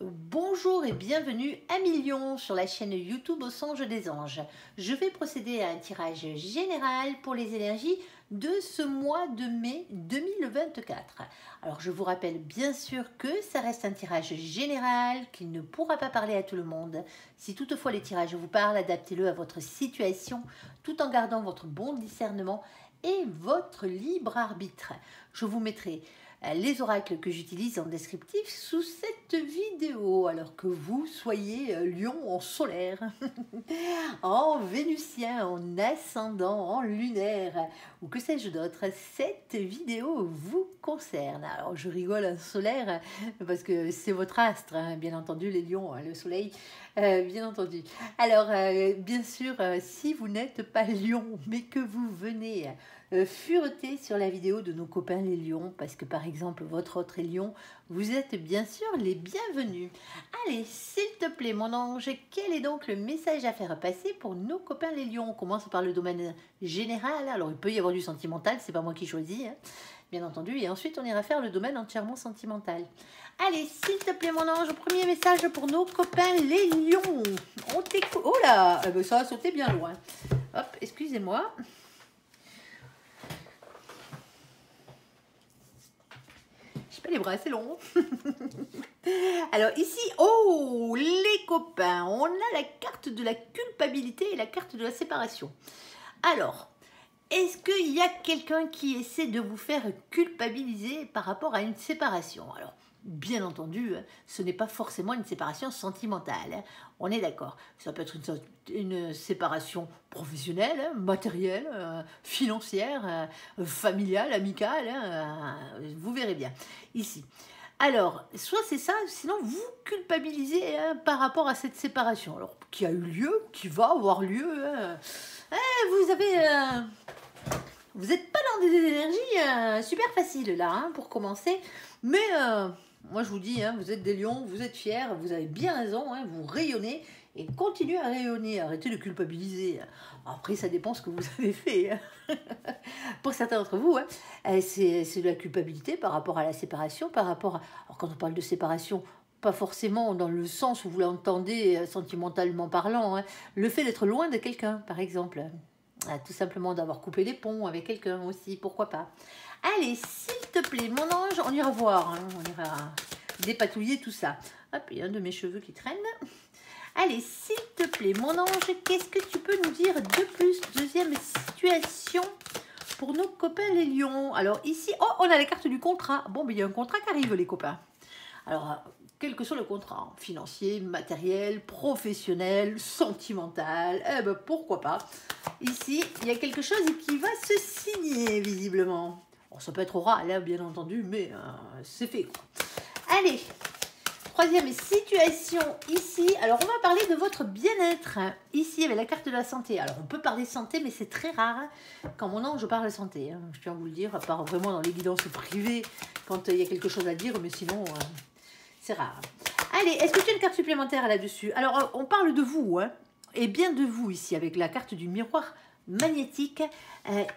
Bonjour et bienvenue à Million sur la chaîne YouTube Au Songe des Anges. Je vais procéder à un tirage général pour les énergies de ce mois de mai 2024. Alors je vous rappelle bien sûr que ça reste un tirage général, qu'il ne pourra pas parler à tout le monde. Si toutefois les tirages vous parlent, adaptez-le à votre situation tout en gardant votre bon discernement et votre libre arbitre. Je vous mettrai les oracles que j'utilise en descriptif sous cette vidéo, alors que vous soyez lion en solaire, en vénusien, en ascendant, en lunaire, ou que sais-je d'autre, cette vidéo vous concerne. Alors je rigole en solaire, parce que c'est votre astre, hein, bien entendu les lions, hein, le soleil, bien entendu. Alors bien sûr, si vous n'êtes pas lion, mais que vous venez fureter sur la vidéo de nos copains les lions, parce que par exemple votre autre est lion, vous êtes bien sûr les bienvenus. Allez, s'il te plaît mon ange, quel est donc le message à faire passer pour nos copains les lions? On commence par le domaine général. Alors il peut y avoir du sentimental, c'est pas moi qui choisis, hein, bien entendu, et ensuite on ira faire le domaine entièrement sentimental. Allez, s'il te plaît mon ange, premier message pour nos copains les lions. On t'écoute. Oh là, ça a sauté bien loin. Hop, excusez-moi. Pas les bras assez longs. Alors ici, oh les copains, on a la carte de la culpabilité et la carte de la séparation. Alors, est-ce qu'il y a quelqu'un qui essaie de vous faire culpabiliser par rapport à une séparation? Alors, bien entendu, ce n'est pas forcément une séparation sentimentale, hein. On est d'accord. Ça peut être une séparation professionnelle, matérielle, financière, familiale, amicale, hein, vous verrez bien. Ici. Alors, soit c'est ça, sinon vous culpabilisez, hein, par rapport à cette séparation. Alors, qui a eu lieu, qui va avoir lieu. Hein. Vous avez... vous n'êtes pas dans des énergies super faciles là, hein, pour commencer. Mais moi je vous dis, hein, vous êtes des lions, vous êtes fiers, vous avez bien raison, hein, vous rayonnez et continuez à rayonner. Arrêtez de culpabiliser. Après, ça dépend ce que vous avez fait. Hein. Pour certains d'entre vous, hein, c'est de la culpabilité par rapport à la séparation, par rapport à... Alors quand on parle de séparation, pas forcément dans le sens où vous l'entendez sentimentalement parlant, hein, le fait d'être loin de quelqu'un, par exemple. Tout simplement d'avoir coupé les ponts avec quelqu'un aussi, pourquoi pas. Allez, s'il te plaît, mon ange, on ira voir, hein, on ira dépatouiller tout ça. Hop, il y a un de mes cheveux qui traîne. Allez, s'il te plaît, mon ange, qu'est-ce que tu peux nous dire de plus? Deuxième situation pour nos copains les lions. Alors ici, oh, on a les cartes du contrat. Bon, mais il y a un contrat qui arrive, les copains. Alors, quel que soit le contrat, financier, matériel, professionnel, sentimental, eh ben pourquoi pas. Ici, il y a quelque chose qui va se signer, visiblement. Bon, ça peut être oral, hein, bien entendu, mais c'est fait, quoi. Allez, troisième situation, ici. Alors, on va parler de votre bien-être. Ici, avec la carte de la santé. Alors, on peut parler santé, mais c'est très rare, hein, quand mon ange parle santé. Hein, je tiens à vous le dire, à part vraiment dans les guidances privées, quand il y a quelque chose à dire, mais sinon... c'est rare. Allez, est-ce que tu as une carte supplémentaire là-dessus? Alors, on parle de vous, hein, et bien de vous ici, avec la carte du miroir magnétique,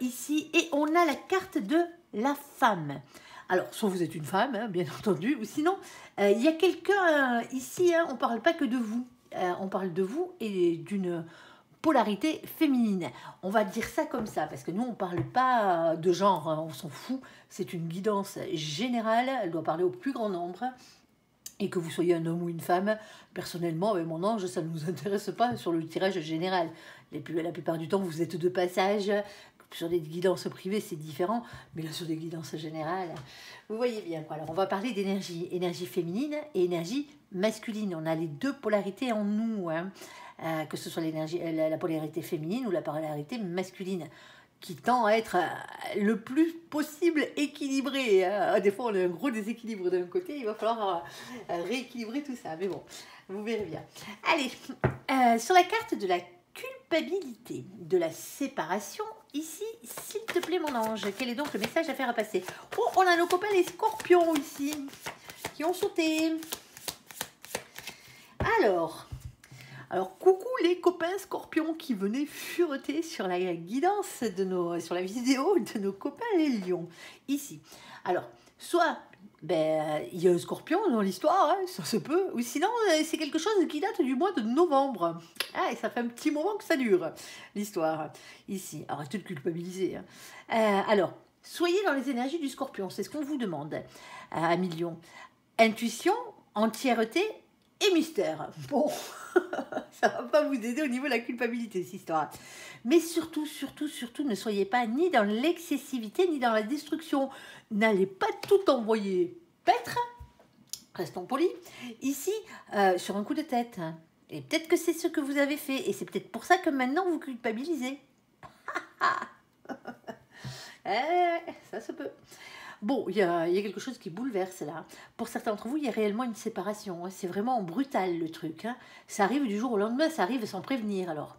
ici, et on a la carte de la femme. Alors, soit vous êtes une femme, hein, bien entendu, ou sinon, il y a quelqu'un ici, hein, on ne parle pas que de vous, on parle de vous et d'une polarité féminine. On va dire ça comme ça, parce que nous, on ne parle pas de genre, hein, on s'en fout, c'est une guidance générale, elle doit parler au plus grand nombre. Et que vous soyez un homme ou une femme, personnellement, avec mon ange, ça ne nous intéresse pas sur le tirage général. La plupart du temps, vous êtes de passage. Sur des guidances privées, c'est différent. Mais là, sur des guidances générales, vous voyez bien, quoi. Alors, on va parler d'énergie. Énergie féminine et énergie masculine. On a les deux polarités en nous, hein. Que ce soit la polarité féminine ou la polarité masculine, qui tend à être le plus possible équilibré. Hein. Des fois, on a un gros déséquilibre d'un côté, il va falloir rééquilibrer tout ça. Mais bon, vous verrez bien. Allez, sur la carte de la culpabilité, de la séparation, ici, s'il te plaît, mon ange, quel est donc le message à faire passer? Oh, on a nos copains les scorpions ici, qui ont sauté. Alors, coucou les copains scorpions qui venaient fureter sur la guidance sur la vidéo de nos copains les lions. Ici. Alors, soit il y a un scorpion dans l'histoire, hein, ça se peut. Ou sinon, c'est quelque chose qui date du mois de novembre. Ah, et ça fait un petit moment que ça dure, l'histoire. Ici, arrêtez de culpabiliser. Hein. Alors, soyez dans les énergies du scorpion, c'est ce qu'on vous demande, à million. Intuition, entièreté et mystère. Bon, ça va pas vous aider au niveau de la culpabilité, cette histoire. Mais surtout, ne soyez pas ni dans l'excessivité, ni dans la destruction. N'allez pas tout envoyer paître. Restons polis. Ici, sur un coup de tête. Et peut-être que c'est ce que vous avez fait. Et c'est peut-être pour ça que maintenant, vous culpabilisez. Ça se peut. Bon, il y a quelque chose qui bouleverse là. Pour certains d'entre vous, il y a réellement une séparation. Hein. C'est vraiment brutal le truc. Hein. Ça arrive du jour au lendemain, ça arrive sans prévenir. Alors,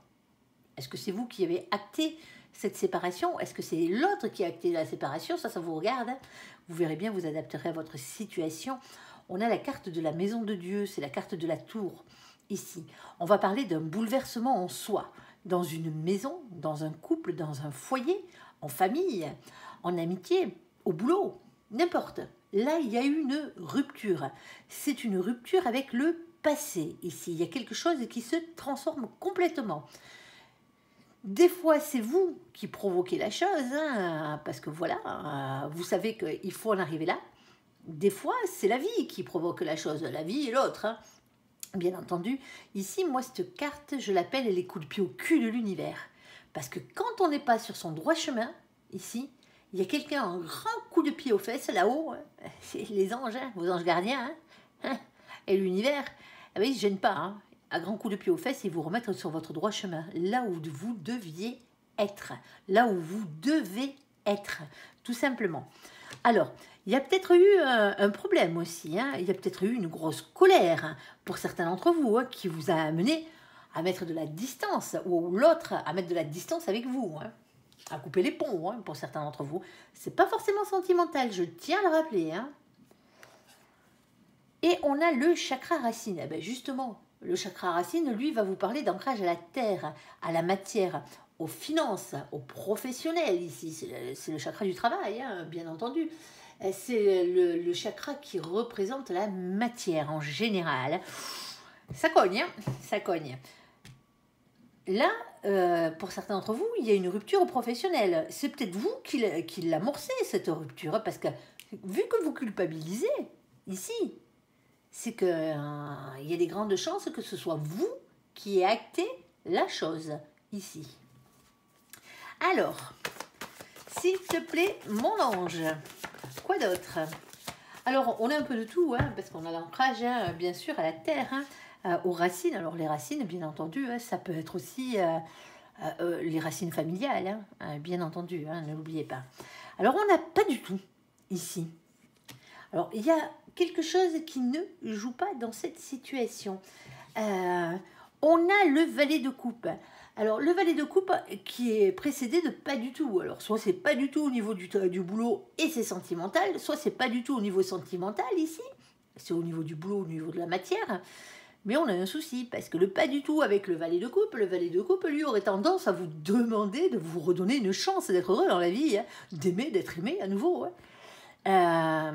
est-ce que c'est vous qui avez acté cette séparation? Est-ce que c'est l'autre qui a acté la séparation? Ça vous regarde. Hein. Vous verrez bien, vous adapterez à votre situation. On a la carte de la maison de Dieu, c'est la carte de la tour. Ici, on va parler d'un bouleversement en soi, dans une maison, dans un couple, dans un foyer, en famille, en amitié, au boulot, n'importe. Là, il y a une rupture. C'est une rupture avec le passé. Ici, il y a quelque chose qui se transforme complètement. Des fois, c'est vous qui provoquez la chose, hein, parce que voilà, vous savez qu'il faut en arriver là. Des fois, c'est la vie qui provoque la chose, la vie et l'autre. Hein. Bien entendu, ici, moi, cette carte, je l'appelle les coups de pied au cul de l'univers. Parce que quand on n'est pas sur son droit chemin, ici, il y a quelqu'un, un grand coup de pied aux fesses, là-haut, hein, c'est les anges, hein, vos anges gardiens, hein, et l'univers, eh ben, ils ne se gênent pas, hein, à grand coup de pied aux fesses, et vous remettre sur votre droit chemin, là où vous deviez être, là où vous devez être, tout simplement. Alors, il y a peut-être eu un problème aussi, hein, il y a peut-être eu une grosse colère, hein, pour certains d'entre vous, hein, qui vous a amené à mettre de la distance, ou l'autre à mettre de la distance avec vous, hein. À couper les ponts, hein, pour certains d'entre vous. C'est pas forcément sentimental, je tiens à le rappeler. Hein. Et on a le chakra racine. Eh ben justement, le chakra racine, lui, va vous parler d'ancrage à la terre, à la matière, aux finances, aux professionnels ici. C'est le chakra du travail, hein, bien entendu. C'est le chakra qui représente la matière en général. Ça cogne, hein, ça cogne. Là, pour certains d'entre vous, il y a une rupture professionnelle. C'est peut-être vous qui l'amorcez, cette rupture, parce que vu que vous culpabilisez, ici, c'est qu'il y a des grandes chances que ce soit vous qui ayez acté la chose, ici. Alors, s'il te plaît, mon ange, quoi d'autre? Alors, on a un peu de tout, hein, parce qu'on a l'ancrage, hein, bien sûr, à la terre, hein, aux racines. Alors, les racines, bien entendu, hein, ça peut être aussi les racines familiales, hein, bien entendu, hein, ne l'oubliez pas. Alors, on n'a pas du tout ici. Alors, il y a quelque chose qui ne joue pas dans cette situation. On a le valet de coupe. Alors, le valet de coupe qui est précédé de pas du tout. Alors, soit c'est pas du tout au niveau du boulot et c'est sentimental, soit c'est pas du tout au niveau sentimental ici, c'est au niveau du boulot, au niveau de la matière. Mais on a un souci, parce que le pas du tout avec le valet de coupe, lui, aurait tendance à vous demander de vous redonner une chance d'être heureux dans la vie, hein, d'aimer, d'être aimé à nouveau. Hein.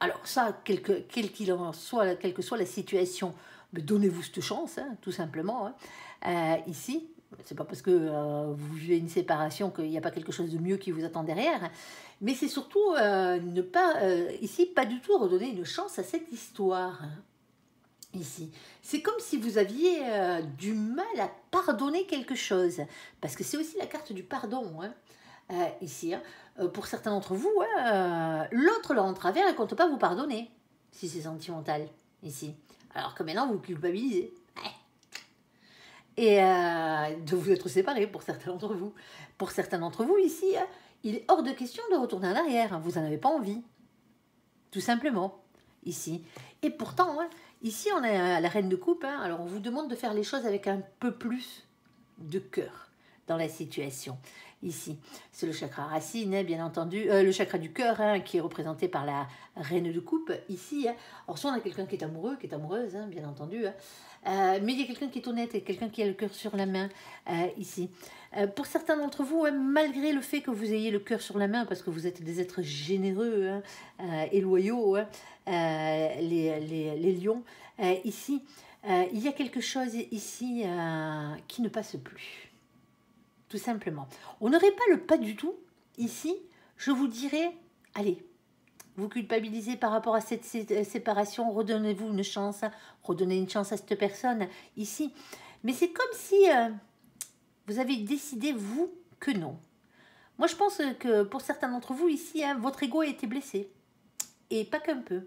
Alors ça, quelle que soit la situation, donnez-vous cette chance, hein, tout simplement. Hein. Ici, c'est pas parce que vous vivez une séparation qu'il n'y a pas quelque chose de mieux qui vous attend derrière, mais c'est surtout ne pas, ici, pas du tout redonner une chance à cette histoire. Ici, c'est comme si vous aviez du mal à pardonner quelque chose, parce que c'est aussi la carte du pardon, hein. Ici, hein. Pour certains d'entre vous, l'autre là en travers, elle ne compte pas vous pardonner, si c'est sentimental, ici. Alors que maintenant, vous culpabilisez. Et de vous être séparés pour certains d'entre vous. Pour certains d'entre vous, ici, hein, il est hors de question de retourner en arrière. Hein. Vous n'en avez pas envie. Tout simplement, ici. Et pourtant, hein, ici, on a la reine de coupe. Hein, alors, on vous demande de faire les choses avec un peu plus de cœur, dans la situation. Ici, c'est le chakra racine, hein, bien entendu, le chakra du cœur, hein, qui est représenté par la reine de coupe, ici. Hein. Alors, soit on a quelqu'un qui est amoureux, qui est amoureuse, hein, bien entendu, hein. Mais il y a quelqu'un qui est honnête, et quelqu'un qui a le cœur sur la main, ici. Pour certains d'entre vous, hein, malgré le fait que vous ayez le cœur sur la main, parce que vous êtes des êtres généreux, hein, et loyaux, hein, les lions, ici, il y a quelque chose ici qui ne passe plus. Tout simplement. On n'aurait pas le pas du tout, ici, je vous dirais, allez, vous culpabilisez par rapport à cette séparation, redonnez-vous une chance, redonnez une chance à cette personne, ici. Mais c'est comme si vous avez décidé, vous, que non. Moi, je pense que pour certains d'entre vous, ici, hein, votre ego a été blessé. Et pas qu'un peu,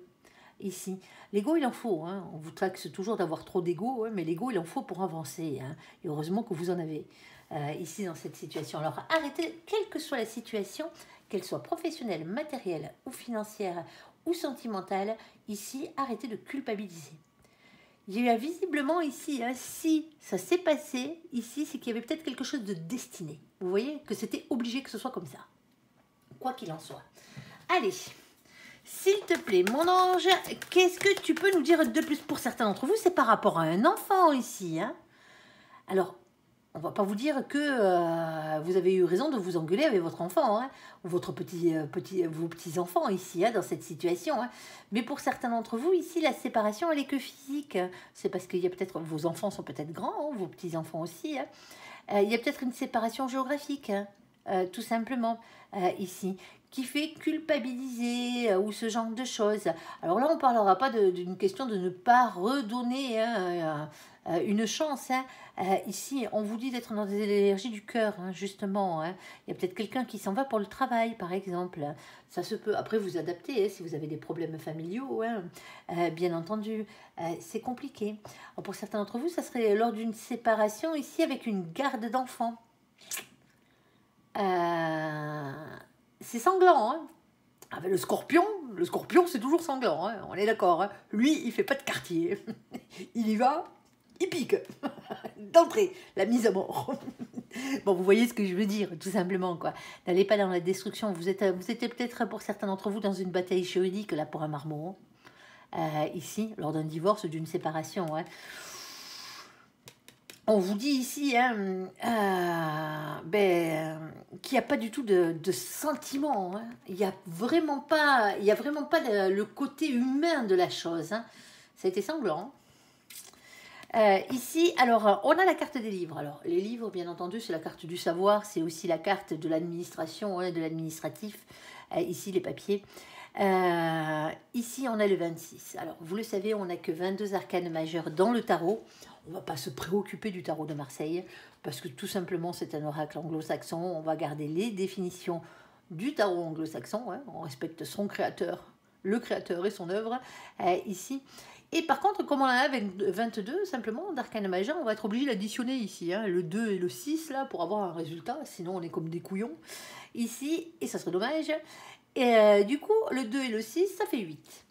ici. L'ego, il en faut. Hein. On vous taxe toujours d'avoir trop d'ego, hein, mais l'ego, il en faut pour avancer. Hein. Et heureusement que vous en avez. Ici dans cette situation. Alors arrêtez, quelle que soit la situation, qu'elle soit professionnelle, matérielle ou financière ou sentimentale, ici arrêtez de culpabiliser. Il y a visiblement ici, hein, si ça s'est passé, ici c'est qu'il y avait peut-être quelque chose de destiné. Vous voyez que c'était obligé que ce soit comme ça. Quoi qu'il en soit. Allez, s'il te plaît, mon ange, qu'est-ce que tu peux nous dire de plus pour certains d'entre vous? C'est par rapport à un enfant ici. Hein. Alors, on ne va pas vous dire que vous avez eu raison de vous engueuler avec votre enfant, hein, ou votre vos petits-enfants ici, hein, dans cette situation. Hein. Mais pour certains d'entre vous, ici, la séparation, elle est que physique. C'est parce qu'il y a peut-être, vos enfants sont peut-être grands, hein, vos petits-enfants aussi. Hein. Il y a peut-être une séparation géographique, hein, tout simplement, ici, qui fait culpabiliser ou ce genre de choses. Alors là, on ne parlera pas d'une question de ne pas redonner une chance. Hein. Ici, on vous dit d'être dans des énergies du cœur, hein, justement. Hein. Il y a peut-être quelqu'un qui s'en va pour le travail, par exemple. Ça se peut. Après, vous adaptez, hein, si vous avez des problèmes familiaux, hein, bien entendu. C'est compliqué. Alors, pour certains d'entre vous, ça serait lors d'une séparation, ici, avec une garde d'enfants. C'est sanglant, hein. Avec le scorpion c'est toujours sanglant, hein, on est d'accord. Hein. Lui, il fait pas de quartier. Il y va, il pique. D'entrée, la mise à mort. Bon, vous voyez ce que je veux dire, tout simplement, quoi. N'allez pas dans la destruction. Vous étiez peut-être, pour certains d'entre vous, dans une bataille juridique, là, pour un marmot. Ici, lors d'un divorce, d'une séparation, hein. On vous dit ici hein, qu'il n'y a pas du tout de sentiment. Hein. Il n'y a vraiment pas, le côté humain de la chose. Hein. Ça a été sanglant. Ici, alors, on a la carte des livres. Alors, les livres, bien entendu, c'est la carte du savoir. C'est aussi la carte de l'administration, hein, de l'administratif. Ici, les papiers. Ici, on a le 26. Alors, vous le savez, on n'a que 22 arcanes majeures dans le tarot. On ne va pas se préoccuper du tarot de Marseille, parce que tout simplement, c'est un oracle anglo-saxon. On va garder les définitions du tarot anglo-saxon. Hein. On respecte son créateur, le créateur et son œuvre, ici. Et par contre, comme on en a 22, simplement, d'arcanes majeures, on va être obligé d'additionner ici. Hein, le 2 et le 6, là, pour avoir un résultat. Sinon, on est comme des couillons, ici, et ça serait dommage. Et du coup, le 2 et le 6, ça fait 8.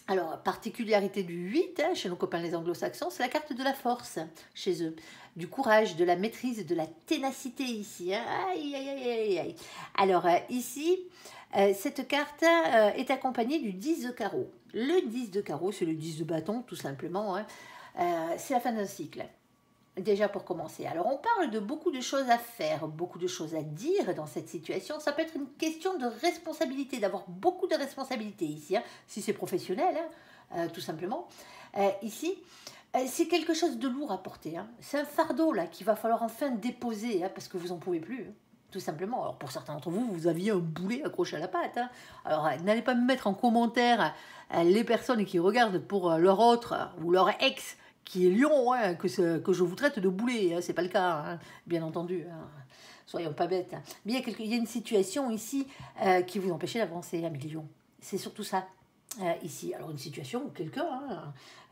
Alors, particularité du 8, hein, chez nos copains les anglo-saxons, c'est la carte de la force, chez eux. Du courage, de la maîtrise, de la ténacité ici. Hein. Aïe, aïe, aïe, aïe, aïe. Alors, ici, cette carte est accompagnée du 10 de carreau. Le 10 de carreau, c'est le 10 de bâton, tout simplement. Hein. C'est la fin d'un cycle. Déjà pour commencer. Alors on parle de beaucoup de choses à faire, beaucoup de choses à dire dans cette situation. Ça peut être une question de responsabilité, d'avoir beaucoup de responsabilités ici, hein, si c'est professionnel, hein, tout simplement. Ici, c'est quelque chose de lourd à porter. Hein. C'est un fardeau là qu'il va falloir enfin déposer, hein, parce que vous n'en pouvez plus. Hein, tout simplement. Alors pour certains d'entre vous, vous aviez un boulet accroché à la patte. Hein. Alors n'allez pas me mettre en commentaire les personnes qui regardent pour leur autre ou leur ex qui est lion, hein, que je vous traite de boulet, hein, c'est pas le cas, hein, bien entendu, hein, soyons pas bêtes. Hein. Mais il y a une situation ici qui vous empêche d'avancer, ami lion. C'est surtout ça, ici. Alors une situation ou quelqu'un,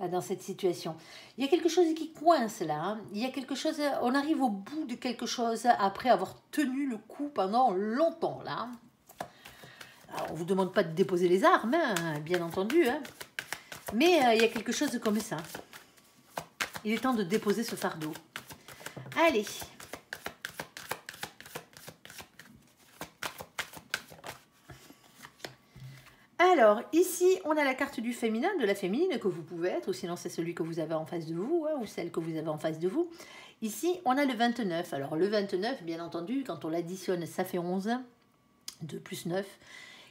hein, dans cette situation. Il y a quelque chose qui coince là, hein. Il y a quelque chose, on arrive au bout de quelque chose après avoir tenu le coup pendant longtemps là. Alors, on ne vous demande pas de déposer les armes, hein, bien entendu, hein. Mais il y a quelque chose comme ça. Il est temps de déposer ce fardeau. Allez. Alors, ici, on a la carte du féminin, de la féminine que vous pouvez être, ou sinon c'est celui que vous avez en face de vous, ou celle que vous avez en face de vous. Ici, on a le 29. Alors, le 29, bien entendu, quand on l'additionne, ça fait 11. 2 plus 9.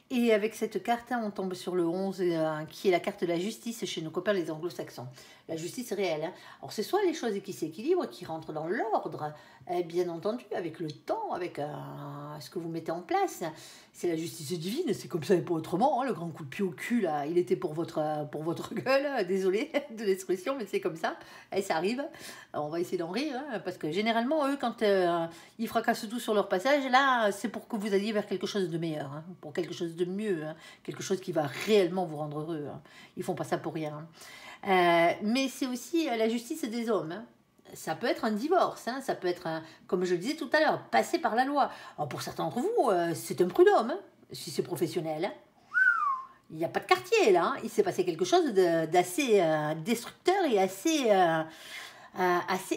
Et avec cette carte, on tombe sur le 11, qui est la carte de la justice chez nos copains les anglo-saxons. La justice réelle. Hein. Alors, c'est soit les choses qui s'équilibrent, qui rentrent dans l'ordre, bien entendu, avec le temps, avec ce que vous mettez en place. C'est la justice divine, c'est comme ça et pas autrement. Hein. Le grand coup de pied au cul, là, il était pour votre gueule. Désolé de l'expression, mais c'est comme ça. Et ça arrive. Alors, on va essayer d'en rire, hein, parce que généralement, eux, quand ils fracassent tout sur leur passage, là, c'est pour que vous alliez vers quelque chose de meilleur, hein, pour quelque chose de mieux, hein, quelque chose qui va réellement vous rendre heureux. Hein. Ils font pas ça pour rien. Hein. Mais c'est aussi la justice des hommes. Hein. Ça peut être un divorce, hein, ça peut être, comme je le disais tout à l'heure, passer par la loi. Alors pour certains d'entre vous, c'est un prud'homme, hein, si c'est professionnel. Hein. Il n'y a pas de quartier là. Hein. Il s'est passé quelque chose d'assez destructeur et assez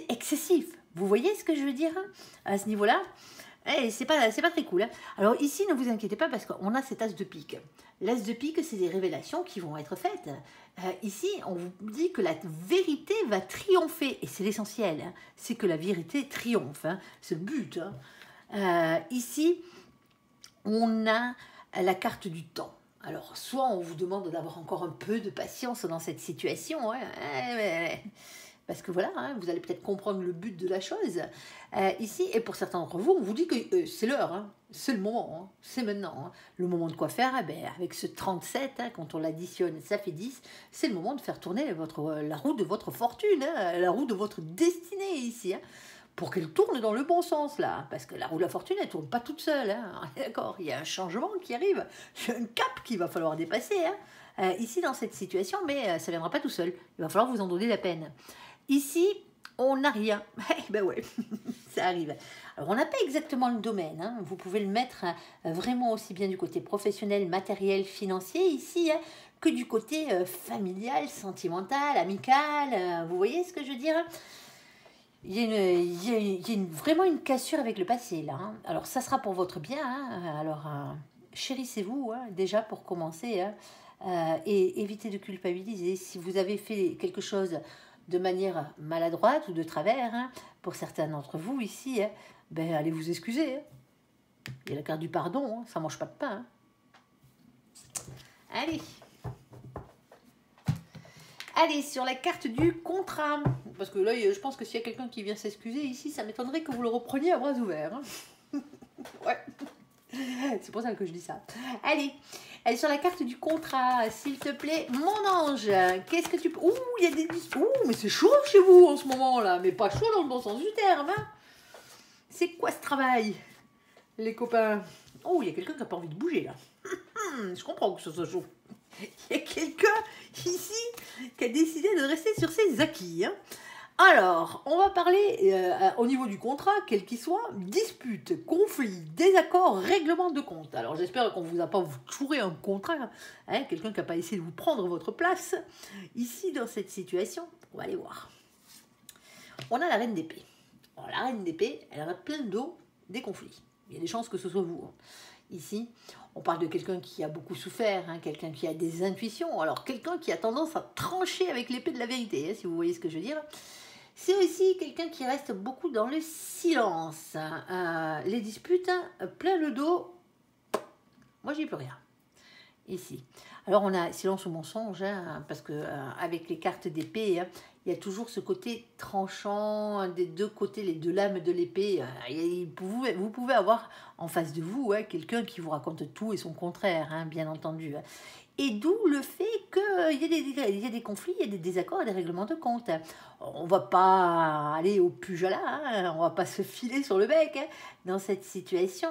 excessif. Vous voyez ce que je veux dire hein, à ce niveau-là? C'est pas très cool. Hein. Alors ici, ne vous inquiétez pas parce qu'on a cet as de pique. L'as de pique, c'est des révélations qui vont être faites. Ici, on vous dit que la vérité va triompher. Et c'est l'essentiel. Hein. C'est que la vérité triomphe. Hein. C'est le but. Hein. Ici, on a la carte du temps. Alors, soit on vous demande d'avoir encore un peu de patience dans cette situation. Hein. Parce que voilà, hein, vous allez peut-être comprendre le but de la chose ici. Et pour certains d'entre vous, on vous dit que c'est l'heure, hein, c'est le moment, hein, c'est maintenant. Hein. Le moment de quoi faire, avec ce 37, hein, quand on l'additionne, ça fait 10. C'est le moment de faire tourner la roue de votre fortune, hein, la roue de votre destinée ici. Hein, pour qu'elle tourne dans le bon sens, là. Parce que la roue de la fortune, elle ne tourne pas toute seule. Hein, d'accord, il y a un changement qui arrive. Il y a un cap qu'il va falloir dépasser. Hein, ici, dans cette situation, mais ça ne viendra pas tout seul. Il va falloir vous en donner la peine. Ici, on n'a rien. Ben ouais, ça arrive. Alors, on n'a pas exactement le domaine. Hein. Vous pouvez le mettre vraiment aussi bien du côté professionnel, matériel, financier ici, hein, que du côté familial, sentimental, amical. Vous voyez ce que je veux dire? Il y a vraiment une cassure avec le passé, là. Hein. Alors, ça sera pour votre bien. Hein. Alors, chérissez-vous, hein, déjà, pour commencer. Hein. Et évitez de culpabiliser. Si vous avez fait quelque chose de manière maladroite ou de travers, hein, pour certains d'entre vous ici, hein, allez vous excuser. Hein. Il y a la carte du pardon, hein, ça mange pas de pain. Hein. Allez, sur la carte du contrat. Parce que là, je pense que s'il y a quelqu'un qui vient s'excuser ici, ça m'étonnerait que vous le repreniez à bras ouverts. Hein. Ouais. C'est pour ça que je dis ça. Allez, sur la carte du contrat, s'il te plaît, mon ange, qu'est-ce que tu peux... Ouh, il y a des... Ouh, mais c'est chaud chez vous en ce moment-là, mais pas chaud dans le bon sens du terme. Hein. C'est quoi ce travail, les copains? Oh, il y a quelqu'un qui n'a pas envie de bouger, là. Je comprends que ce soit chaud. Il y a quelqu'un ici qui a décidé de rester sur ses acquis. Hein. Alors, on va parler au niveau du contrat, quel qu'il soit, dispute, conflit, désaccord, règlement de compte. Alors, j'espère qu'on ne vous a pas chouré un contrat, hein, quelqu'un qui n'a pas essayé de vous prendre votre place. Ici, dans cette situation, on va aller voir. On a la reine d'épée. Alors, la reine d'épée, elle a plein de dos des conflits. Il y a des chances que ce soit vous. Hein. Ici, on parle de quelqu'un qui a beaucoup souffert, hein, quelqu'un qui a des intuitions, alors quelqu'un qui a tendance à trancher avec l'épée de la vérité, hein, si vous voyez ce que je veux dire. C'est aussi quelqu'un qui reste beaucoup dans le silence. Les disputes, plein le dos, moi j'y peux rien. Ici. Alors on a silence ou mensonge, hein, parce que avec les cartes d'épée, hein, il y a toujours ce côté tranchant des deux côtés, les deux lames de l'épée. Vous pouvez avoir en face de vous hein, quelqu'un qui vous raconte tout et son contraire, hein, bien entendu. Et d'où le fait qu'il y a des conflits, il y a des désaccords et des règlements de compte. On ne va pas aller au pugilat, hein, on ne va pas se filer sur le bec hein, dans cette situation.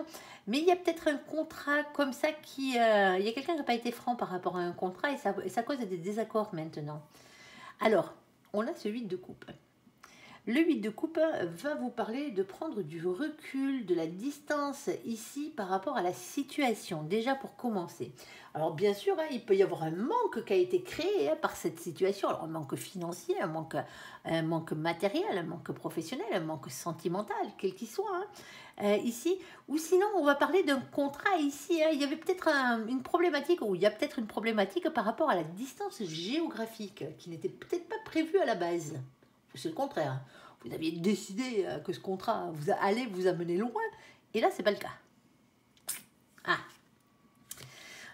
Mais il y a peut-être un contrat comme ça il y a quelqu'un qui n'a pas été franc par rapport à un contrat et ça cause des désaccords maintenant. Alors, on a ce 8 de coupe. Le 8 de coupe va vous parler de prendre du recul, de la distance ici par rapport à la situation, déjà pour commencer. Alors bien sûr, hein, il peut y avoir un manque qui a été créé hein, par cette situation, alors un manque financier, un manque matériel, un manque professionnel, un manque sentimental, quel qu'il soit, hein, ici. Ou sinon, on va parler d'un contrat ici, hein. Il y avait peut-être une problématique, ou il y a peut-être une problématique par rapport à la distance géographique, qui n'était peut-être pas prévue à la base. C'est le contraire. Vous aviez décidé que ce contrat allait vous amener loin, et là, c'est pas le cas. Ah.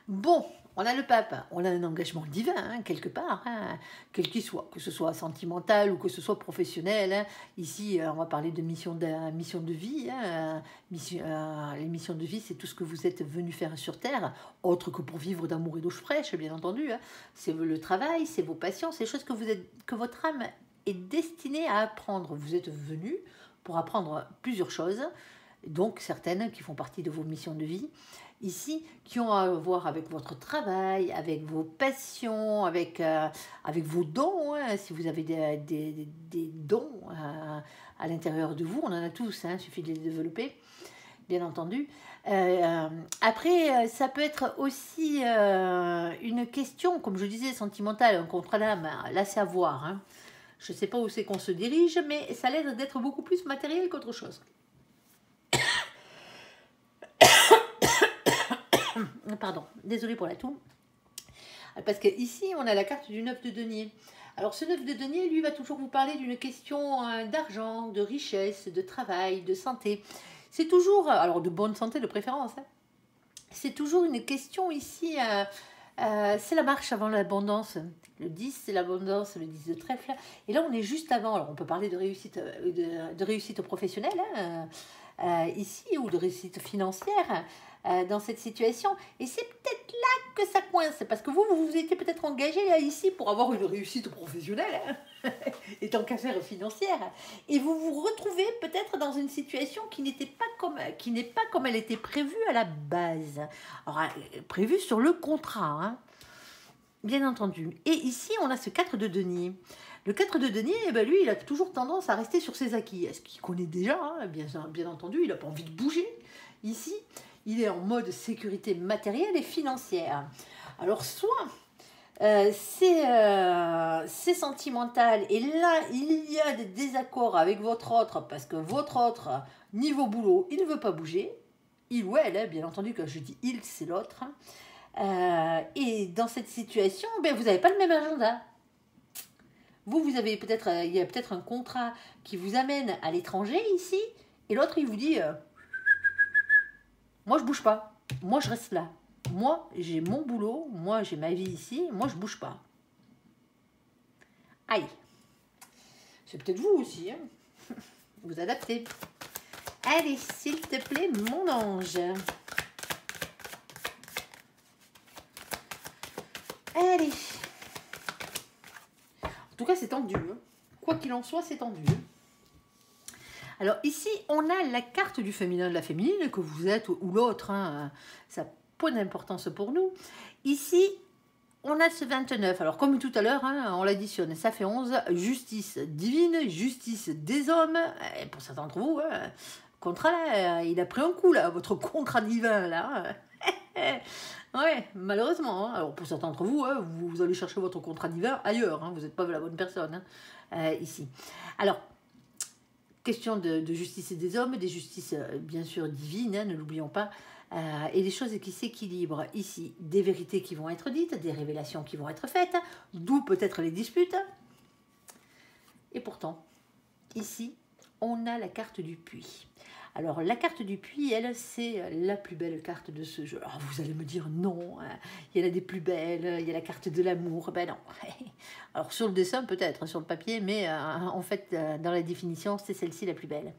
Bon, on a le pape, on a un engagement divin, hein, quelque part, hein, quel qu'il soit, que ce soit sentimental ou que ce soit professionnel. Hein. Ici, on va parler de mission de vie. Hein, les missions de vie, c'est tout ce que vous êtes venu faire sur Terre, autre que pour vivre d'amour et d'eau fraîche, bien entendu. Hein. C'est le travail, c'est vos passions, c'est les choses que votre âme est destinée à apprendre. Vous êtes venu pour apprendre plusieurs choses, donc certaines qui font partie de vos missions de vie, ici, qui ont à voir avec votre travail, avec vos passions, avec vos dons, hein, si vous avez des dons à l'intérieur de vous, on en a tous, hein, il suffit de les développer, bien entendu. Après, ça peut être aussi une question, comme je disais, sentimentale, un contrat d'âme, là c'est à voir, hein. Je ne sais pas où c'est qu'on se dirige, mais ça a l'air d'être beaucoup plus matériel qu'autre chose. Pardon, désolé pour la toux. Parce qu'ici, on a la carte du 9 de denier. Alors, ce 9 de denier, lui, va toujours vous parler d'une question d'argent, de richesse, de travail, de santé. C'est toujours, alors de bonne santé de préférence, hein. C'est toujours une question ici, c'est la marche avant l'abondance. Le 10, c'est l'abondance, le 10 de trèfle. Et là, on est juste avant. Alors, on peut parler de réussite professionnelle, hein, ici, ou de réussite financière dans cette situation. Et c'est peut-être là que ça coince, parce que vous vous étiez peut-être engagé là, ici, pour avoir une réussite professionnelle, hein, et tant qu'à faire financière. Et vous vous retrouvez peut-être dans une situation qui n'est pas comme elle était prévue à la base. Alors, prévue sur le contrat, hein, bien entendu. Et ici, on a ce 4 de denier. Le 4 de denier, eh ben, lui, il a toujours tendance à rester sur ses acquis. Est-ce qu'il connaît déjà, hein, bien entendu, il n'a pas envie de bouger. Ici, il est en mode sécurité matérielle et financière. Alors, soit c'est sentimental, et là, il y a des désaccords avec votre autre, parce que votre autre, niveau boulot, il ne veut pas bouger. Il ou elle, hein, bien entendu, quand je dis il, c'est l'autre. Et dans cette situation, ben, vous n'avez pas le même agenda. Vous avez peut-être, il y a peut-être un contrat qui vous amène à l'étranger ici, et l'autre, il vous dit moi, je bouge pas. Moi, je reste là. Moi, j'ai mon boulot. Moi, j'ai ma vie ici. Moi, je bouge pas. Aïe. C'est peut-être vous aussi. Hein. Vous adaptez. Allez, s'il te plaît, mon ange. Allez. En tout cas, c'est tendu. Hein. Quoi qu'il en soit, c'est tendu. Alors ici, on a la carte du féminin, de la féminine, que vous êtes ou l'autre, hein, ça n'a pas d'importance pour nous. Ici, on a ce 29. Alors comme tout à l'heure, hein, on l'additionne, ça fait 11. Justice divine, justice des hommes. Et pour certains d'entre vous, hein, contrat là, il a pris un coup là, votre contrat divin là. Ouais, malheureusement. Hein. Alors pour certains d'entre vous, hein, vous allez chercher votre contrat divin ailleurs. Hein, vous n'êtes pas la bonne personne hein, ici. Alors, question de justice des hommes, des justices bien sûr divines, hein, ne l'oublions pas, et des choses qui s'équilibrent ici, des vérités qui vont être dites, des révélations qui vont être faites, d'où peut-être les disputes. Et pourtant, ici, on a la carte du puits. Alors, la carte du puits, elle, c'est la plus belle carte de ce jeu. Alors, vous allez me dire non, il y en a des plus belles, il y a la carte de l'amour. Ben non. Alors, sur le dessin, peut-être, sur le papier, mais en fait, dans la définition, c'est celle-ci la plus belle.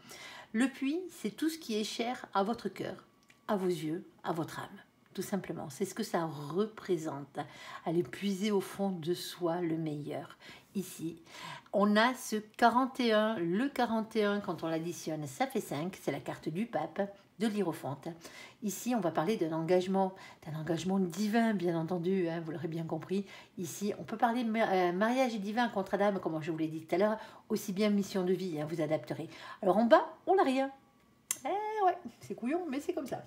Le puits, c'est tout ce qui est cher à votre cœur, à vos yeux, à votre âme. Tout simplement, c'est ce que ça représente. Aller puiser au fond de soi le meilleur. Ici, on a ce 41. Le 41, quand on l'additionne, ça fait 5. C'est la carte du pape. de l'Hiérophante. Ici, on va parler d'un engagement divin, bien entendu, hein, vous l'aurez bien compris. Ici, on peut parler de mariage divin, contrat d'âme, comme je vous l'ai dit tout à l'heure, aussi bien mission de vie, hein, vous adapterez. Alors en bas, on n'a rien. Ouais, c'est couillon, mais c'est comme ça.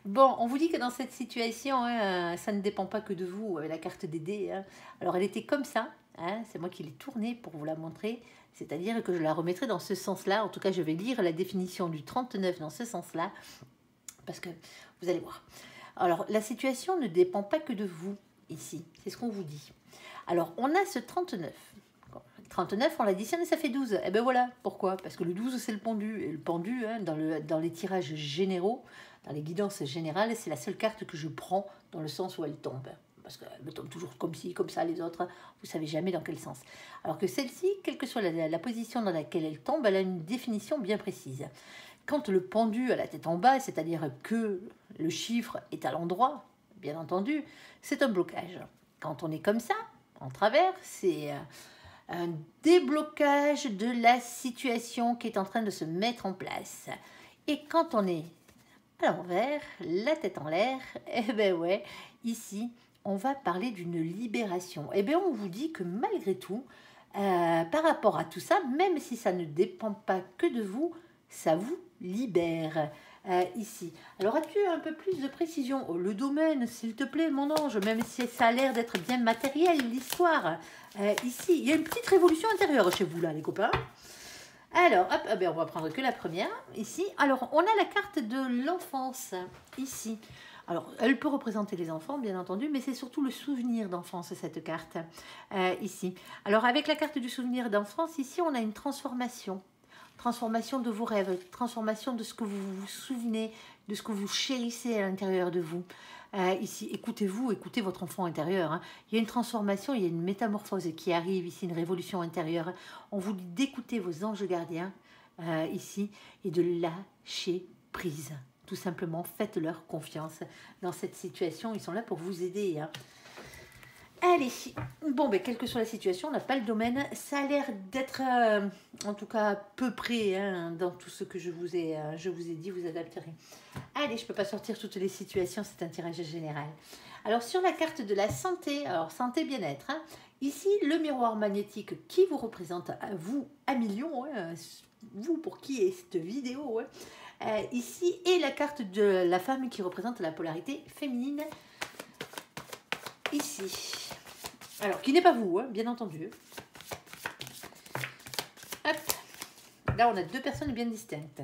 Bon, on vous dit que dans cette situation, hein, ça ne dépend pas que de vous, la carte des dés. Hein. Alors elle était comme ça, hein, c'est moi qui l'ai tournée pour vous la montrer. C'est-à-dire que je la remettrai dans ce sens-là. En tout cas, je vais lire la définition du 39 dans ce sens-là. Parce que vous allez voir. Alors, la situation ne dépend pas que de vous, ici. C'est ce qu'on vous dit. Alors, on a ce 39. 39, on l'additionne et ça fait 12. Et ben voilà, pourquoi? Parce que le 12, c'est le pendu. Et le pendu, hein, dans les tirages généraux, dans les guidances générales, c'est la seule carte que je prends dans le sens où elle tombe. Parce qu'elle me tombe toujours comme ci, comme ça, les autres, vous ne savez jamais dans quel sens. Alors que celle-ci, quelle que soit la position dans laquelle elle tombe, elle a une définition bien précise. Quand le pendu a la tête en bas, c'est-à-dire que le chiffre est à l'endroit, bien entendu, c'est un blocage. Quand on est comme ça, en travers, c'est un déblocage de la situation qui est en train de se mettre en place. Et quand on est à l'envers, la tête en l'air, eh ben ouais, ici, on va parler d'une libération. Eh bien, on vous dit que malgré tout, par rapport à tout ça, même si ça ne dépend pas que de vous, ça vous libère. Ici. Alors, as-tu un peu plus de précision? Oh, le domaine, s'il te plaît, mon ange, même si ça a l'air d'être bien matériel, l'histoire. Ici, il y a une petite révolution intérieure chez vous, là, les copains. Alors, hop, on va prendre que la première, ici. Alors, on a la carte de l'enfance, ici. Alors, elle peut représenter les enfants, bien entendu, mais c'est surtout le souvenir d'enfance, cette carte, ici. Alors, avec la carte du souvenir d'enfance, ici, on a une transformation. Transformation de vos rêves, transformation de ce que vous vous souvenez, de ce que vous chérissez à l'intérieur de vous. Ici, écoutez-vous, écoutez votre enfant intérieur. Hein. Il y a une transformation, il y a une métamorphose qui arrive ici, une révolution intérieure. On vous dit d'écouter vos anges gardiens ici et de lâcher prise. Tout simplement, faites-leur confiance dans cette situation. Ils sont là pour vous aider. Hein. Allez, bon, quelle que soit la situation, on n'a pas le domaine. Ça a l'air d'être, en tout cas, à peu près hein, dans tout ce que je vous ai dit, vous adapterez. Allez, je ne peux pas sortir toutes les situations, c'est un tirage général. Alors, sur la carte de la santé, alors santé, bien-être, hein, ici, le miroir magnétique qui vous représente, vous, à millions, hein, vous pour qui est cette vidéo, hein, ici, et la carte de la femme qui représente la polarité féminine, ici. Alors, qui n'est pas vous, hein, bien entendu. Hop. Là, on a deux personnes bien distinctes.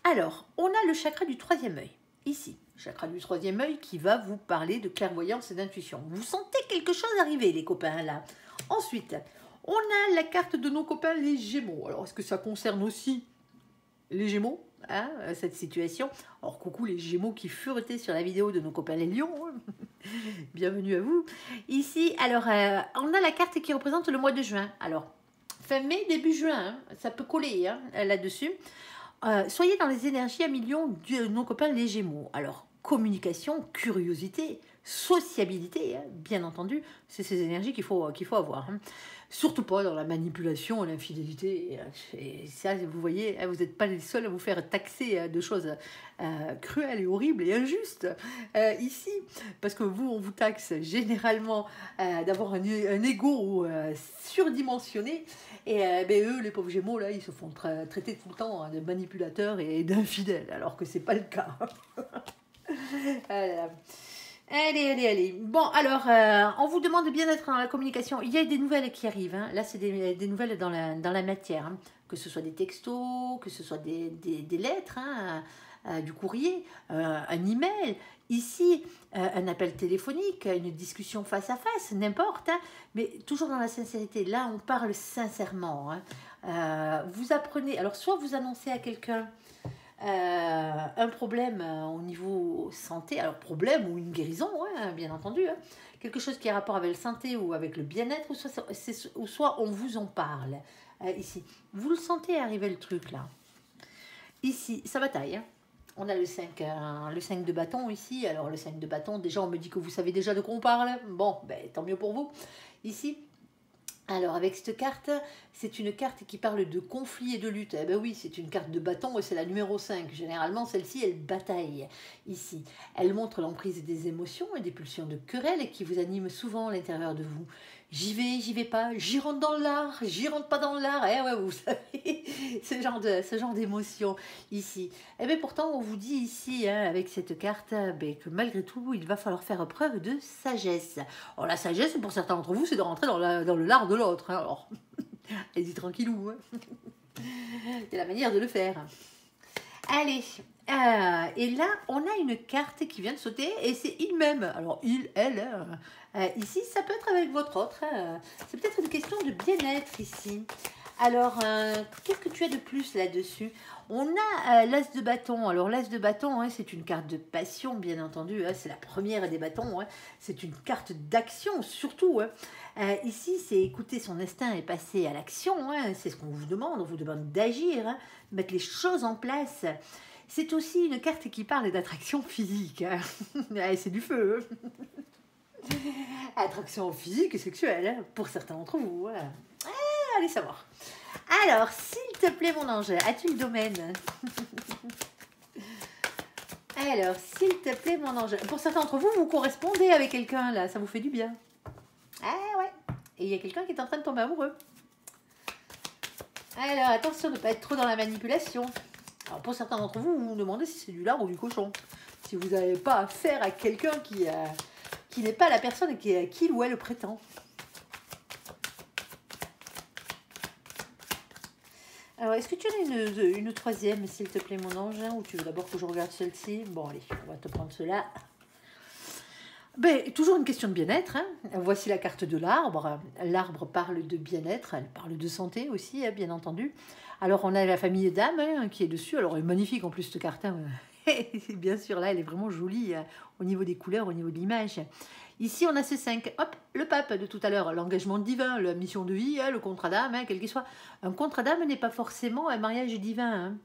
Alors, on a le chakra du troisième œil, ici. Chakra du troisième œil qui va vous parler de clairvoyance et d'intuition. Vous sentez quelque chose arriver, les copains, là. Ensuite, on a la carte de nos copains, les Gémeaux. Alors, est-ce que ça concerne aussi les Gémeaux, hein, cette situation? Alors, coucou les Gémeaux qui furetaient sur la vidéo de nos copains les Lions. Bienvenue à vous. Ici, alors, on a la carte qui représente le mois de juin. Alors, fin mai, début juin, hein, ça peut coller hein, là-dessus. Soyez dans les énergies à millions de nos copains les Gémeaux. Alors, communication, curiosité, sociabilité, hein, bien entendu, c'est ces énergies qu'il faut avoir. Hein. Surtout pas dans la manipulation, l'infidélité. Et ça, vous voyez, vous n'êtes pas les seuls à vous faire taxer de choses cruelles et horribles et injustes ici. Parce que vous, on vous taxe généralement d'avoir un ego surdimensionné. Et eux, les pauvres Gémeaux, là, ils se font traiter tout le temps de manipulateurs et d'infidèles, alors que c'est pas le cas. Allez. Bon, alors, on vous demande bien d'être dans la communication. Il y a des nouvelles qui arrivent. Hein. Là, c'est des nouvelles dans la matière. Hein. Que ce soit des textos, que ce soit des lettres, hein, du courrier, un email. Ici, un appel téléphonique, une discussion face à face, n'importe. Hein, mais toujours dans la sincérité. Là, on parle sincèrement. Hein. Vous apprenez... Alors, soit vous annoncez à quelqu'un... un problème au niveau santé, alors problème ou une guérison, ouais, bien entendu, hein. Quelque chose qui a rapport avec la santé ou avec le bien-être, ou soit on vous en parle. Ici, vous le sentez arriver le truc là. Ici, ça bataille. Hein. On a le 5 de bâton ici. Alors le 5 de bâton, déjà on me dit que vous savez déjà de quoi on parle. Bon, tant mieux pour vous. Ici, Alors, avec cette carte, c'est une carte qui parle de conflit et de lutte. Eh ben oui, c'est une carte de bâton et c'est la numéro 5. Généralement, celle-ci, elle bataille ici. Elle montre l'emprise des émotions et des pulsions de querelle qui vous animent souvent à l'intérieur de vous. J'y vais pas, j'y rentre dans l'art, j'y rentre pas dans l'art. Eh ouais, vous savez, ce genre d'émotion ici. Eh bien, pourtant, on vous dit ici, hein, avec cette carte, ben, que malgré tout, il va falloir faire preuve de sagesse. Alors, la sagesse, pour certains d'entre vous, c'est de rentrer dans le lard de l'autre. Hein. Alors, allez-y tranquillou. Hein. C'est la manière de le faire. Allez, et là, on a une carte qui vient de sauter et c'est il même. Alors, il, elle, ici, ça peut être avec votre autre. C'est peut-être une question de bien-être ici. Alors, qu'est-ce que tu as de plus là-dessus? On a l'as de bâton. Alors, l'as de bâton, hein, c'est une carte de passion, bien entendu. Hein, c'est la première des bâtons. Hein, c'est une carte d'action, surtout. Hein. Ici, c'est écouter son instinct et passer à l'action. Hein, c'est ce qu'on vous demande. On vous demande d'agir, hein, mettre les choses en place. C'est aussi une carte qui parle d'attraction physique. Hein. C'est du feu. Attraction physique et sexuelle, hein, pour certains d'entre vous. Hein. Allez savoir. Alors, s'il te plaît, mon ange, as-tu le domaine? Alors, s'il te plaît, mon ange. Pour certains d'entre vous, vous correspondez avec quelqu'un, là. Ça vous fait du bien. Ah ouais. Et il y a quelqu'un qui est en train de tomber amoureux. Alors, attention de ne pas être trop dans la manipulation. Alors, pour certains d'entre vous, vous vous demandez si c'est du lard ou du cochon. Si vous n'avez pas affaire à quelqu'un qui n'est pas la personne qui il ou elle prétend. Alors, est-ce que tu en as une troisième, s'il te plaît, mon ange, ou tu veux d'abord que je regarde celle-ci? Bon, allez, on va te prendre cela. Ben, toujours une question de bien-être. Hein. Voici la carte de l'arbre. L'arbre parle de bien-être, elle parle de santé aussi, hein, bien entendu. Alors, on a la famille d'âmes hein, qui est dessus. Alors, elle est magnifique en plus, cette carte. Hein. Bien sûr, là, elle est vraiment jolie hein, au niveau des couleurs, au niveau de l'image. Ici, on a ce 5. Hop, le pape de tout à l'heure, l'engagement divin, la mission de vie, hein, le contrat d'âme, hein, quel qu'il soit. Un contrat d'âme n'est pas forcément un mariage divin. Hein.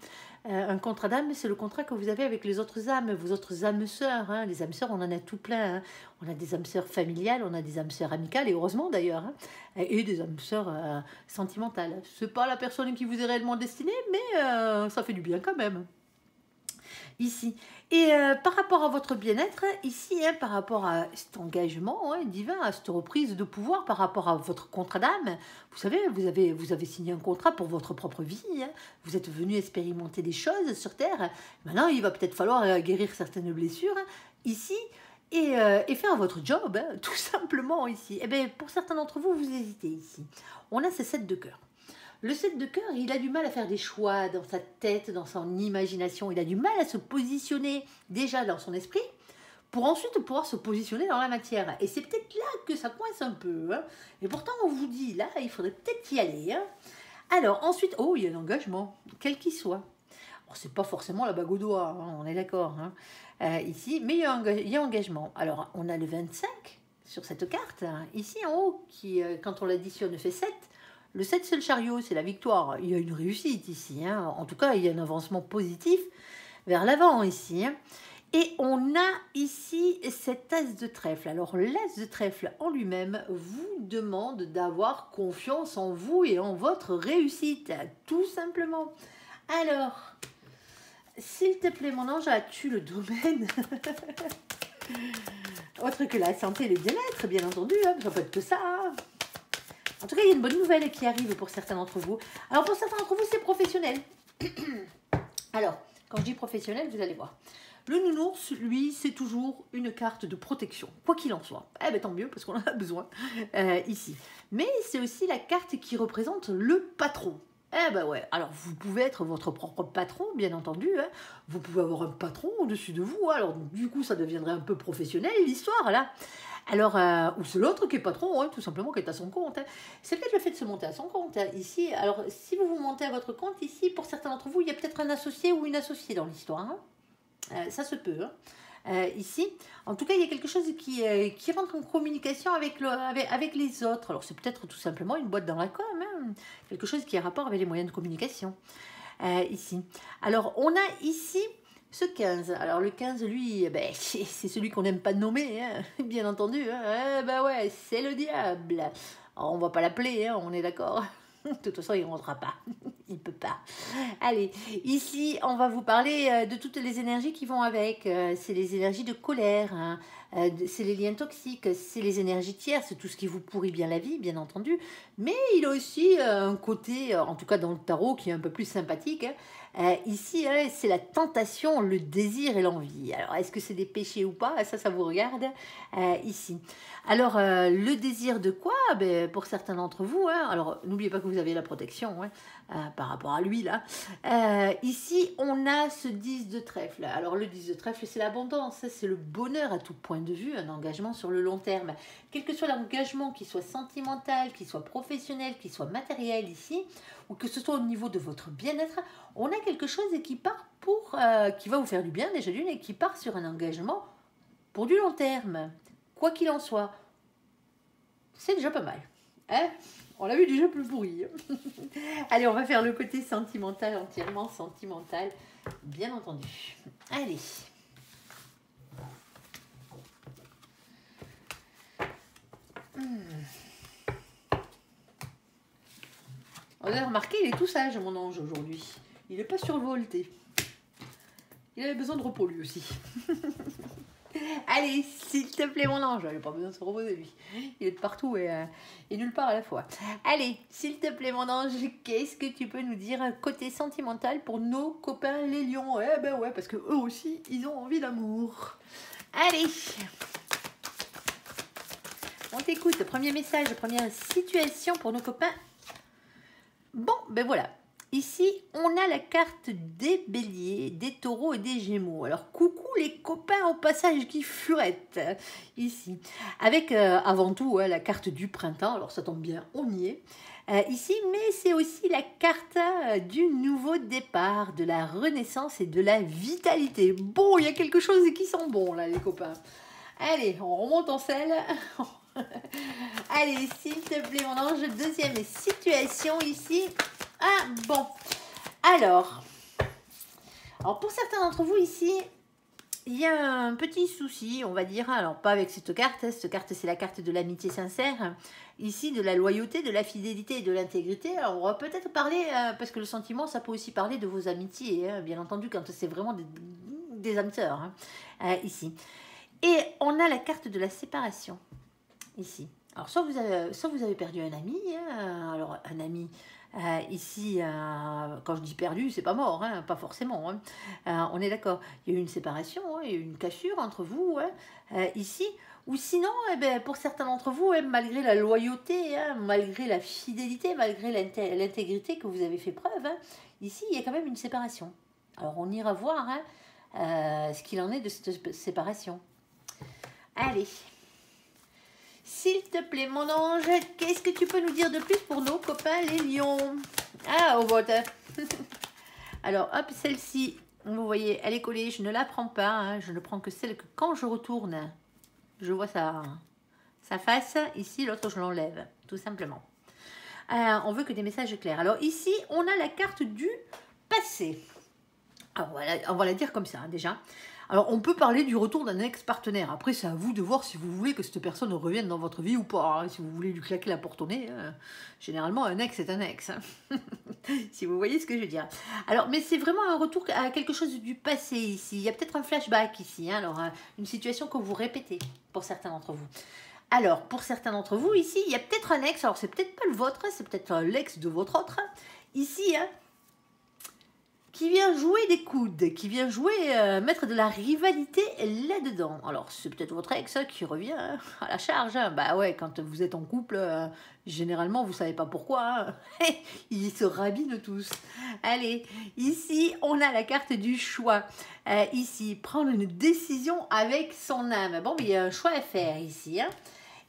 Un contrat d'âme, c'est le contrat que vous avez avec les autres âmes, vos autres âmes sœurs. Hein. Les âmes sœurs, on en a tout plein. Hein. On a des âmes sœurs familiales, on a des âmes sœurs amicales, et heureusement d'ailleurs, hein, et des âmes sœurs sentimentales. C'est pas la personne qui vous est réellement destinée, mais ça fait du bien quand même. Ici. Et par rapport à votre bien-être, ici, hein, par rapport à cet engagement hein, divin, à cette reprise de pouvoir, par rapport à votre contrat d'âme, vous savez, vous avez signé un contrat pour votre propre vie, hein, vous êtes venu expérimenter des choses sur Terre, maintenant il va peut-être falloir guérir certaines blessures, hein, ici, et faire votre job, hein, tout simplement ici. Et bien, pour certains d'entre vous, vous hésitez ici. On a ces 7 de cœur. Le 7 de cœur, il a du mal à faire des choix dans sa tête, dans son imagination. Il a du mal à se positionner déjà dans son esprit pour ensuite pouvoir se positionner dans la matière. Et c'est peut-être là que ça coince un peu. Hein. Et pourtant, on vous dit, là, il faudrait peut-être y aller. Hein. Alors, ensuite, oh, il y a un engagement, quel qu'il soit. C'est pas forcément la bague au doigt, hein, on est d'accord. Hein. Ici, mais il y a engagement. Alors, on a le 25 sur cette carte. Hein. Ici, en haut, qui, quand on l'additionne, fait 7. Le 7, c'est le chariot, c'est la victoire. Il y a une réussite ici. Hein. En tout cas, il y a un avancement positif vers l'avant ici. Hein. Et on a ici cet as de trèfle. Alors, l'as de trèfle en lui-même vous demande d'avoir confiance en vous et en votre réussite, tout simplement. Alors, s'il te plaît, mon ange, as-tu le domaine autre que la santé et le bien-être, bien entendu. Hein. Ça peut être que ça. Hein. En tout cas, il y a une bonne nouvelle qui arrive pour certains d'entre vous. Alors, pour certains d'entre vous, c'est professionnel. Alors, quand je dis professionnel, vous allez voir. Le nounours, lui, c'est toujours une carte de protection, quoi qu'il en soit. Eh bien, tant mieux, parce qu'on en a besoin ici. Mais c'est aussi la carte qui représente le patron. Eh ben ouais, alors vous pouvez être votre propre patron, bien entendu. Hein. Vous pouvez avoir un patron au-dessus de vous. Alors, du coup, ça deviendrait un peu professionnel, l'histoire, là. Alors, ou c'est l'autre qui est patron, hein, tout simplement, qui est à son compte. Hein. C'est peut-être le fait de se monter à son compte. Hein, ici, alors, si vous vous montez à votre compte, ici, pour certains d'entre vous, il y a peut-être un associé ou une associée dans l'histoire. Hein. Ça se peut. Hein. Ici, en tout cas, il y a quelque chose qui rentre en communication avec les autres. Alors, c'est peut-être tout simplement une boîte dans la com. Hein. Quelque chose qui a rapport avec les moyens de communication. Ici. Alors, on a ici... ce 15, alors le 15, lui, ben, c'est celui qu'on n'aime pas nommer, hein, bien entendu. Hein. Ben ouais, c'est le diable. Alors, on va pas l'appeler, hein, on est d'accord. De toute façon, il ne rentrera pas. Il ne peut pas. Allez, ici, on va vous parler de toutes les énergies qui vont avec. C'est les énergies de colère, hein. C'est les liens toxiques, c'est les énergies tierces, c'est tout ce qui vous pourrit bien la vie, bien entendu. Mais il a aussi un côté, en tout cas dans le tarot, qui est un peu plus sympathique, hein. Ici, c'est la tentation, le désir et l'envie. Alors, est-ce que c'est des péchés ou pas? Ça vous regarde ici. Alors, le désir de quoi? Ben, pour certains d'entre vous, hein, alors n'oubliez pas que vous avez la protection, hein, par rapport à lui, là. Ici, on a ce 10 de trèfle. Alors, le 10 de trèfle, c'est l'abondance, c'est le bonheur à tout point de vue, un engagement sur le long terme. Quel que soit l'engagement, qu'il soit sentimental, qu'il soit professionnel, qu'il soit matériel ici, ou que ce soit au niveau de votre bien-être, on a quelque chose qui part qui va vous faire du bien déjà d'une et qui part sur un engagement pour du long terme. Quoi qu'il en soit, c'est déjà pas mal. Hein, on l'a vu déjà plus pourri. Allez, on va faire le côté sentimental, entièrement sentimental, bien entendu. Allez. Vous avez remarqué, il est tout sage, mon ange, aujourd'hui. Il n'est pas survolté. Il avait besoin de repos, lui aussi. Allez, s'il te plaît, mon ange. Il n'a pas besoin de se reposer, lui. Il est de partout et nulle part à la fois. Allez, s'il te plaît, mon ange, qu'est-ce que tu peux nous dire côté sentimental pour nos copains les lions? Eh ben ouais, parce que eux aussi, ils ont envie d'amour. Allez, on t'écoute. Premier message, première situation pour nos copains. Bon, ben voilà. Ici, on a la carte des béliers, des taureaux et des gémeaux. Alors, coucou les copains au passage qui furettent, ici. Avec, avant tout, la carte du printemps. Alors, ça tombe bien, on y est. Ici, mais c'est aussi la carte du nouveau départ, de la renaissance et de la vitalité. Bon, il y a quelque chose qui sent bon, là, les copains. Allez, on remonte en selle. Allez, s'il te plaît, mon ange, deuxième situation ici. Ah, bon. Alors pour certains d'entre vous ici, il y a un petit souci, on va dire. Alors, pas avec cette carte. Cette carte, c'est la carte de l'amitié sincère. Ici, de la loyauté, de la fidélité et de l'intégrité. Alors, on va peut-être parler, parce que le sentiment, ça peut aussi parler de vos amitiés, hein, bien entendu, quand c'est vraiment des âmes sœurs, hein, ici. Et on a la carte de la séparation, ici. Alors, soit vous avez perdu un ami, hein, alors un ami, ici, quand je dis perdu, c'est pas mort, hein, pas forcément, hein. On est d'accord, il y a eu une séparation, hein, il y a eu une cassure entre vous, hein, ici, ou sinon, eh ben, pour certains d'entre vous, malgré la loyauté, hein, malgré la fidélité, malgré l'intégrité que vous avez fait preuve, hein, ici, il y a quand même une séparation. Alors, on ira voir, hein, ce qu'il en est de cette séparation. Allez. S'il te plaît, mon ange, qu'est-ce que tu peux nous dire de plus pour nos copains les lions? Ah, au vote. Alors, hop, celle-ci, vous voyez, elle est collée, je ne la prends pas, hein, je ne prends que celle que quand je retourne, je vois sa face. Ici, l'autre, je l'enlève, tout simplement. On veut que des messages clairs. Alors, ici, on a la carte du passé. Alors, on va la dire comme ça, hein, déjà. Alors, on peut parler du retour d'un ex-partenaire. Après, c'est à vous de voir si vous voulez que cette personne revienne dans votre vie ou pas. Hein. Si vous voulez lui claquer la porte au nez, généralement, un ex est un ex. Hein. Si vous voyez ce que je veux dire. Alors, mais c'est vraiment un retour à quelque chose du passé ici. Il y a peut-être un flashback ici. Hein. Alors, une situation que vous répétez pour certains d'entre vous. Alors, pour certains d'entre vous, ici, il y a peut-être un ex. Alors, c'est peut-être pas le vôtre, c'est peut-être l'ex de votre autre. Ici, hein, qui vient jouer des coudes, qui vient jouer, mettre de la rivalité là-dedans. Alors, c'est peut-être votre ex qui revient hein, à la charge. Hein. Bah ouais, quand vous êtes en couple, généralement, vous savez pas pourquoi. Hein. Ils se rabinent tous. Allez, ici, on a la carte du choix. Ici, prendre une décision avec son âme. Bon, mais il y a un choix à faire ici. Hein.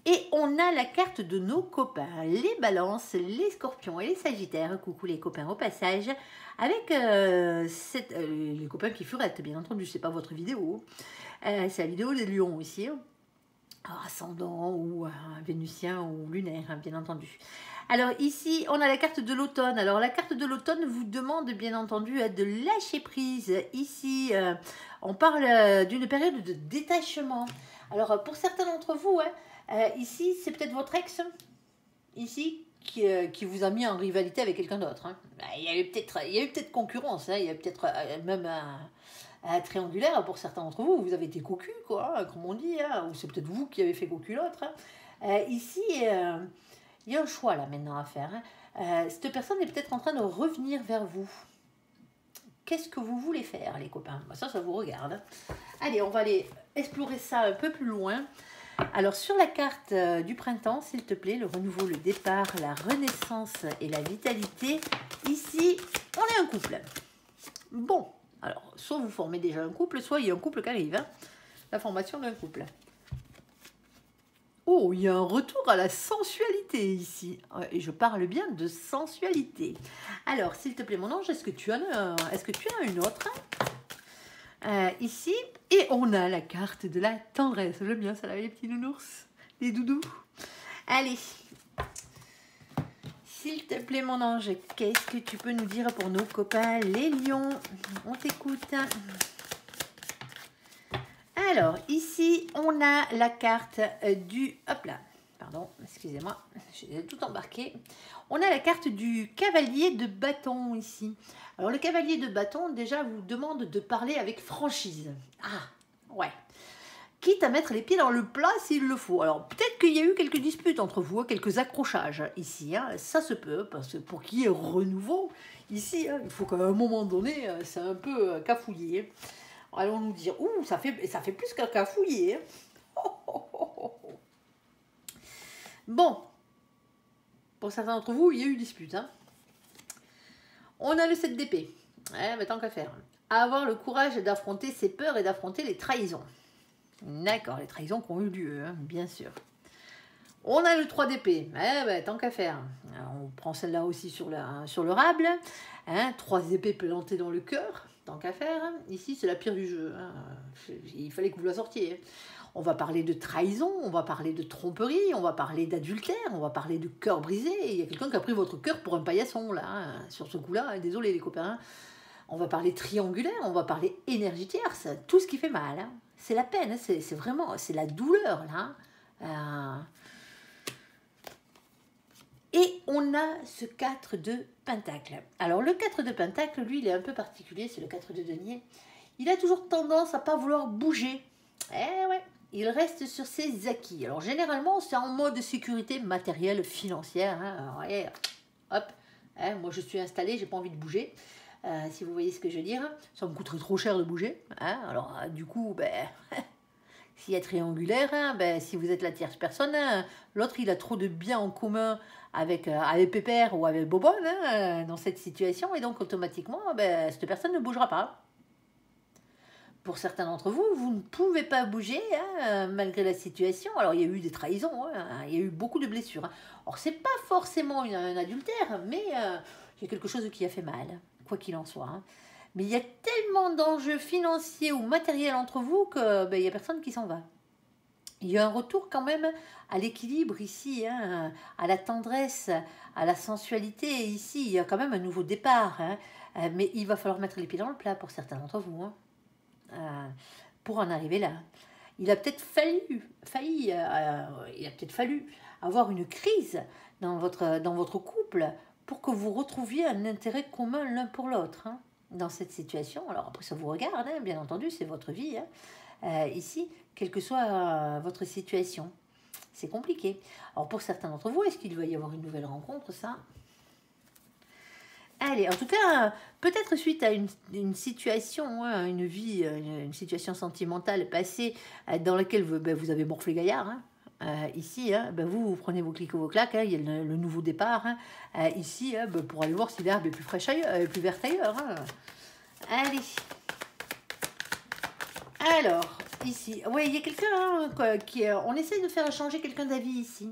Et on a la carte de nos copains, les balances, les scorpions et les sagittaires. Coucou les copains au passage. Avec les copains qui furettent, bien entendu, c'est pas votre vidéo. C'est la vidéo des lions aussi. Alors, ascendant ou vénusien ou lunaire, hein, bien entendu. Alors ici, on a la carte de l'automne. Alors la carte de l'automne vous demande bien entendu de lâcher prise. Ici, on parle d'une période de détachement. Alors pour certains d'entre vous, ici, c'est peut-être votre ex. ici qui vous a mis en rivalité avec quelqu'un d'autre. Hein. Il y a eu peut-être concurrence, hein. Il y a peut-être même un triangulaire pour certains d'entre vous. Vous avez été cocu, quoi, hein, comme on dit, hein. Ou c'est peut-être vous qui avez fait cocu l'autre. Hein. Ici, il y a un choix là maintenant à faire. Hein. Cette personne est peut-être en train de revenir vers vous. Qu'est-ce que vous voulez faire, les copains? Ça vous regarde. Hein. Allez, on va aller explorer ça un peu plus loin. Alors, sur la carte du printemps, s'il te plaît, le renouveau, le départ, la renaissance et la vitalité. Ici, on est un couple. Bon, alors, soit vous formez déjà un couple, soit il y a un couple qui arrive. Hein, la formation d'un couple. Oh, il y a un retour à la sensualité ici. Et je parle bien de sensualité. Alors, s'il te plaît, mon ange, est-ce que tu as une autre ici, et on a la carte de la tendresse. J'aime bien ça, là, les petits nounours, les doudous. Allez, s'il te plaît, mon ange, qu'est-ce que tu peux nous dire pour nos copains, les lions? On t'écoute. Alors, ici, on a la carte du... Hop là, pardon, excusez-moi, j'ai tout embarqué. On a la carte du cavalier de bâton ici. Alors, le cavalier de bâton, déjà, vous demande de parler avec franchise. Ah, ouais. Quitte à mettre les pieds dans le plat s'il le faut. Alors, peut-être qu'il y a eu quelques disputes entre vous, quelques accrochages ici. Hein. Ça se peut, parce que pour qu'il y ait renouveau, ici, hein, il faut qu'à un moment donné, c'est un peu cafouillé. Allons nous dire, ouh, ça fait plus qu'un cafouillé. Hein. Oh, oh, oh, oh. Bon, pour certains d'entre vous, il y a eu dispute. Hein. On a le 7 d'épée. Mais tant qu'à faire. Avoir le courage d'affronter ses peurs et d'affronter les trahisons. D'accord, les trahisons qui ont eu lieu, hein, bien sûr. On a le 3 d'épée. Tant qu'à faire. Alors, on prend celle-là aussi sur le rable. Hein, 3 épées plantées dans le cœur. Tant qu'à faire. Ici, c'est la pire du jeu. Hein. Il fallait que vous la sortiez. On va parler de trahison, on va parler de tromperie, on va parler d'adultère, on va parler de cœur brisé. Il y a quelqu'un qui a pris votre cœur pour un paillasson, là, hein, sur ce coup-là. Désolé, les copains. On va parler triangulaire, on va parler énergie tierce, tout ce qui fait mal. Hein. C'est la peine, hein, c'est vraiment, c'est la douleur, là. Et on a ce 4 de pentacle. Alors, le 4 de pentacle, lui, il est un peu particulier, c'est le 4 de denier. Il a toujours tendance à ne pas vouloir bouger. Ouais. Il reste sur ses acquis. Alors, généralement, c'est en mode sécurité matérielle, financière. Hein. Ouais, hop, hein, moi, je suis installée, j'ai pas envie de bouger. Si vous voyez ce que je veux dire. Ça me coûterait trop cher de bouger. Hein. Alors, du coup, s'il y a triangulaire, hein, si vous êtes la tierce personne, hein, l'autre, il a trop de biens en commun avec Pépère ou avec Bobonne hein, dans cette situation. Et donc, automatiquement, cette personne ne bougera pas. Pour certains d'entre vous, vous ne pouvez pas bouger hein, malgré la situation. Alors, il y a eu des trahisons, hein, il y a eu beaucoup de blessures. Hein. Alors, c'est pas forcément un adultère, mais il y a quelque chose qui a fait mal, quoi qu'il en soit. Hein. Mais il y a tellement d'enjeux financiers ou matériels entre vous qu'il n'y a personne qui s'en va. Il y a un retour quand même à l'équilibre ici, hein, à la tendresse, à la sensualité. Ici, il y a quand même un nouveau départ. Hein, mais il va falloir mettre les pieds dans le plat pour certains d'entre vous. Hein. Pour en arriver là. Il a peut-être failli avoir une crise dans votre couple pour que vous retrouviez un intérêt commun l'un pour l'autre hein, dans cette situation. Alors après ça vous regarde, hein, bien entendu, c'est votre vie. Hein. Ici, quelle que soit votre situation, c'est compliqué. Alors pour certains d'entre vous, est-ce qu'il va y avoir une nouvelle rencontre, ça ? Allez, en tout cas, peut-être suite à une situation, hein, une situation sentimentale passée dans laquelle vous avez morflé gaillard. Hein. Ici, hein, vous prenez vos clics ou vos claques, hein, il y a le nouveau départ. Hein. Ici, hein, pour aller voir si l'herbe est plus fraîche ailleurs, plus verte ailleurs. Hein. Allez. Alors, ici, ouais, il y a quelqu'un hein, on essaie de faire changer quelqu'un d'avis ici.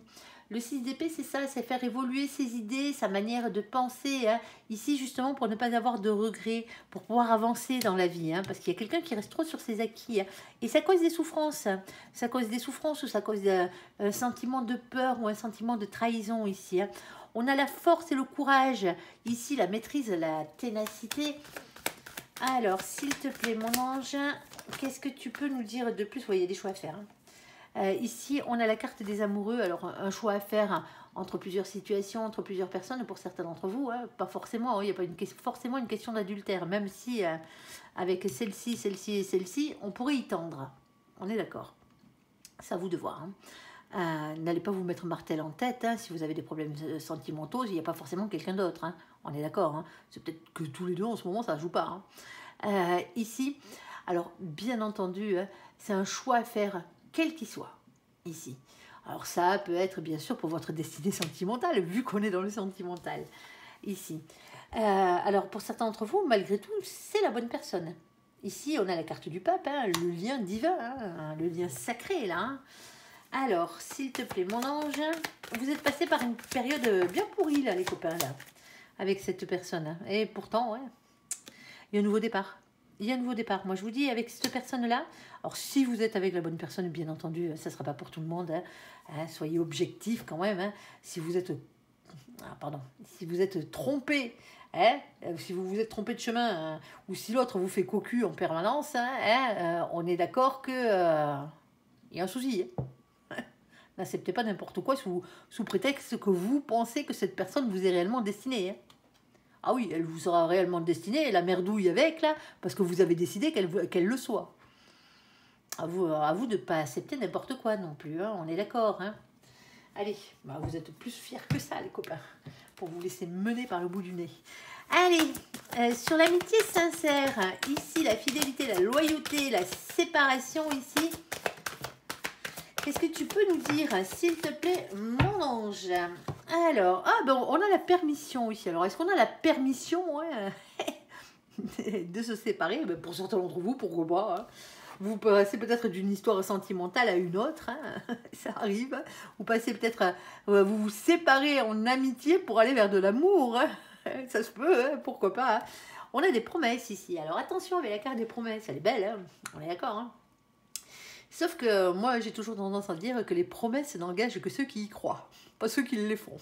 Le 6 d'épée, c'est ça, c'est faire évoluer ses idées, sa manière de penser. Hein. Ici, justement, pour ne pas avoir de regrets, pour pouvoir avancer dans la vie. Hein, parce qu'il y a quelqu'un qui reste trop sur ses acquis. Hein, et ça cause des souffrances. Hein. Ça cause des souffrances ou ça cause un sentiment de peur ou un sentiment de trahison ici. Hein. On a la force et le courage. Ici, la maîtrise, la ténacité. Alors, s'il te plaît, mon ange, qu'est-ce que tu peux nous dire de plus? Oui, il y a des choix à faire. Hein. Ici, on a la carte des amoureux. Alors, un choix à faire entre plusieurs situations, entre plusieurs personnes, pour certains d'entre vous, hein, pas forcément, il n'y a pas forcément une question d'adultère, même si avec celle-ci, celle-ci et celle-ci, on pourrait y tendre. On est d'accord. C'est à vous de voir. Hein. N'allez pas vous mettre martel en tête, hein, si vous avez des problèmes sentimentaux, il n'y a pas forcément quelqu'un d'autre. Hein. On est d'accord. Hein. C'est peut-être que tous les deux en ce moment, ça ne joue pas. Hein. Ici, alors bien entendu, hein, c'est un choix à faire, quel qu'il soit, ici. Alors ça peut être bien sûr pour votre destinée sentimentale, vu qu'on est dans le sentimental, ici. Alors pour certains d'entre vous, malgré tout, c'est la bonne personne. Ici, on a la carte du pape, hein, le lien divin, hein, le lien sacré, là. Hein. Alors, s'il te plaît, mon ange, vous êtes passé par une période bien pourrie, là, les copains, là, avec cette personne. Hein. Et pourtant, ouais, il y a un nouveau départ. Il y a un nouveau départ. Moi, je vous dis, avec cette personne-là, alors si vous êtes avec la bonne personne, bien entendu, ça ne sera pas pour tout le monde. Hein, soyez objectif quand même. Hein, si vous êtes... si vous êtes trompé, hein, si vous vous êtes trompé de chemin, ou si l'autre vous fait cocu en permanence, hein, on est d'accord que y a un souci. Hein. N'acceptez pas n'importe quoi sous prétexte que vous pensez que cette personne vous est réellement destinée. Hein. Ah oui, elle vous sera réellement destinée, la merdouille avec, là, parce que vous avez décidé qu'elle le soit. À vous de ne pas accepter n'importe quoi non plus, hein, on est d'accord. Hein. Allez, bah vous êtes plus fiers que ça, les copains, pour vous laisser mener par le bout du nez. Allez, sur l'amitié sincère, ici, la fidélité, la loyauté, la séparation, ici. Qu'est-ce que tu peux nous dire, s'il te plaît, mon ange? Alors, on a la permission ici. Alors, est-ce qu'on a la permission de se séparer? Pour certains d'entre vous, pourquoi pas. Hein. Vous passez peut-être d'une histoire sentimentale à une autre, hein. Ça arrive. Vous passez peut-être, vous vous séparez en amitié pour aller vers de l'amour. Hein. Ça se peut, hein, pourquoi pas. Hein. On a des promesses ici. Alors attention avec la carte des promesses, elle est belle, hein. On est d'accord. Hein. Sauf que moi, j'ai toujours tendance à dire que les promesses n'engagent que ceux qui y croient, pas ceux qui les font.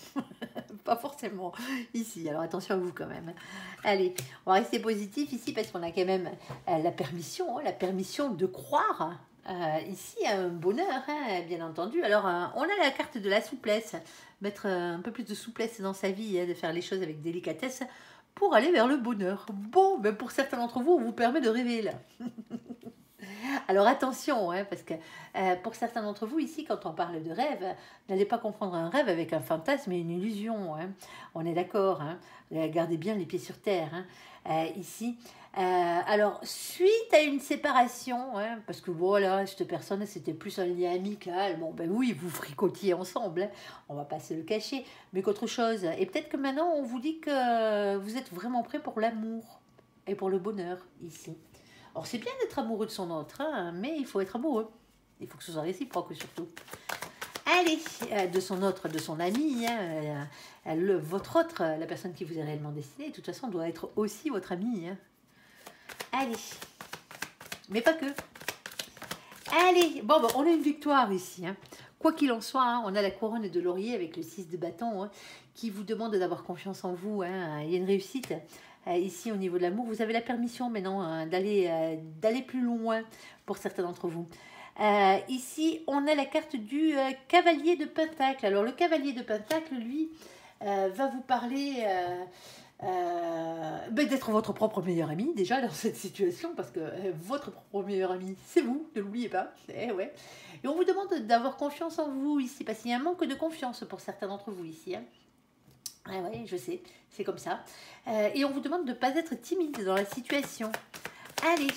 Pas forcément ici, alors attention à vous quand même. Allez, on va rester positif ici parce qu'on a quand même la permission de croire ici à un bonheur, hein, bien entendu. Alors, on a la carte de la souplesse, mettre un peu plus de souplesse dans sa vie, hein, de faire les choses avec délicatesse pour aller vers le bonheur. Bon, pour certains d'entre vous, on vous permet de rêver là. Alors attention, hein, parce que pour certains d'entre vous ici, quand on parle de rêve, n'allez pas confondre un rêve avec un fantasme et une illusion. Hein. On est d'accord, hein. Gardez bien les pieds sur terre. Hein. Ici, alors suite à une séparation, hein, parce que voilà, cette personne c'était plus un lien amical, bon ben oui, vous fricotiez ensemble, hein, on va pas se le cacher, mais qu'autre chose. Et peut-être que maintenant on vous dit que vous êtes vraiment prêt pour l'amour et pour le bonheur ici. Alors, c'est bien d'être amoureux de son autre, hein, mais il faut être amoureux. Il faut que ce soit réciproque, surtout. Allez, de son autre, de son ami, hein, votre autre, la personne qui vous est réellement destinée, de toute façon, doit être aussi votre ami. Hein. Allez, mais pas que. Allez, bon, on a une victoire ici. Hein. Quoi qu'il en soit, hein, on a la couronne de laurier avec le 6 de bâton, hein, qui vous demande d'avoir confiance en vous. Hein. Il y a une réussite. Ici, au niveau de l'amour, vous avez la permission maintenant d'aller plus loin pour certains d'entre vous. Ici, on a la carte du cavalier de Pentacle. Alors, le cavalier de Pentacle, lui, va vous parler d'être votre propre meilleur ami, déjà, dans cette situation, parce que votre propre meilleur ami, c'est vous, ne l'oubliez pas. Ouais. Et on vous demande d'avoir confiance en vous ici, parce qu'il y a un manque de confiance pour certains d'entre vous ici. Hein. Oui, je sais, c'est comme ça. Et on vous demande de ne pas être timide dans la situation. Allez.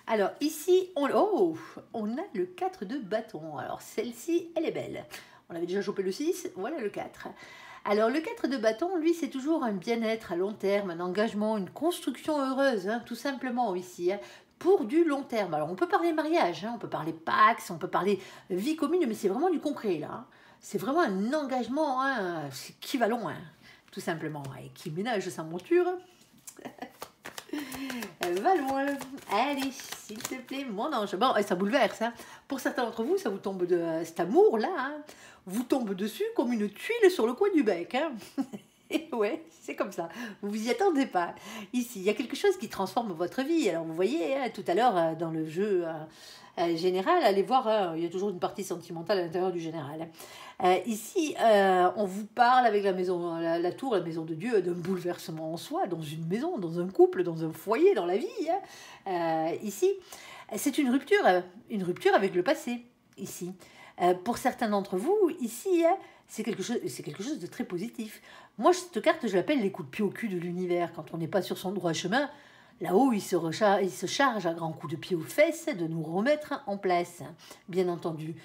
Alors, ici, on a le 4 de bâton. Alors, celle-ci, elle est belle. On avait déjà chopé le 6, voilà le 4. Alors, le 4 de bâton, lui, c'est toujours un bien-être à long terme, un engagement, une construction heureuse, hein, tout simplement ici. Hein. Pour du long terme. Alors, on peut parler mariage, hein, on peut parler Pax, on peut parler vie commune, mais c'est vraiment du concret, là. Hein. C'est vraiment un engagement, hein, qui va loin, tout simplement. Et qui ménage sa monture, va loin. Allez, s'il te plaît, mon ange. Bon, ça bouleverse. Hein. Pour certains d'entre vous, ça vous tombe de cet amour-là. Hein, vous tombe dessus comme une tuile sur le coin du bec. Hein. Et ouais, c'est comme ça. Vous vous y attendez pas. Ici, il y a quelque chose qui transforme votre vie. Alors, vous voyez, hein, tout à l'heure, dans le jeu général, allez voir, il y a toujours une partie sentimentale à l'intérieur du général. Ici, on vous parle avec la maison, la tour, la maison de Dieu, d'un bouleversement en soi, dans une maison, dans un couple, dans un foyer, dans la vie. Ici, c'est une rupture avec le passé. Ici, pour certains d'entre vous, ici, c'est quelque chose de très positif. Moi, cette carte, je l'appelle les coups de pied au cul de l'univers. Quand on n'est pas sur son droit chemin, là-haut, il se charge à grands coups de pied aux fesses de nous remettre en place, bien entendu.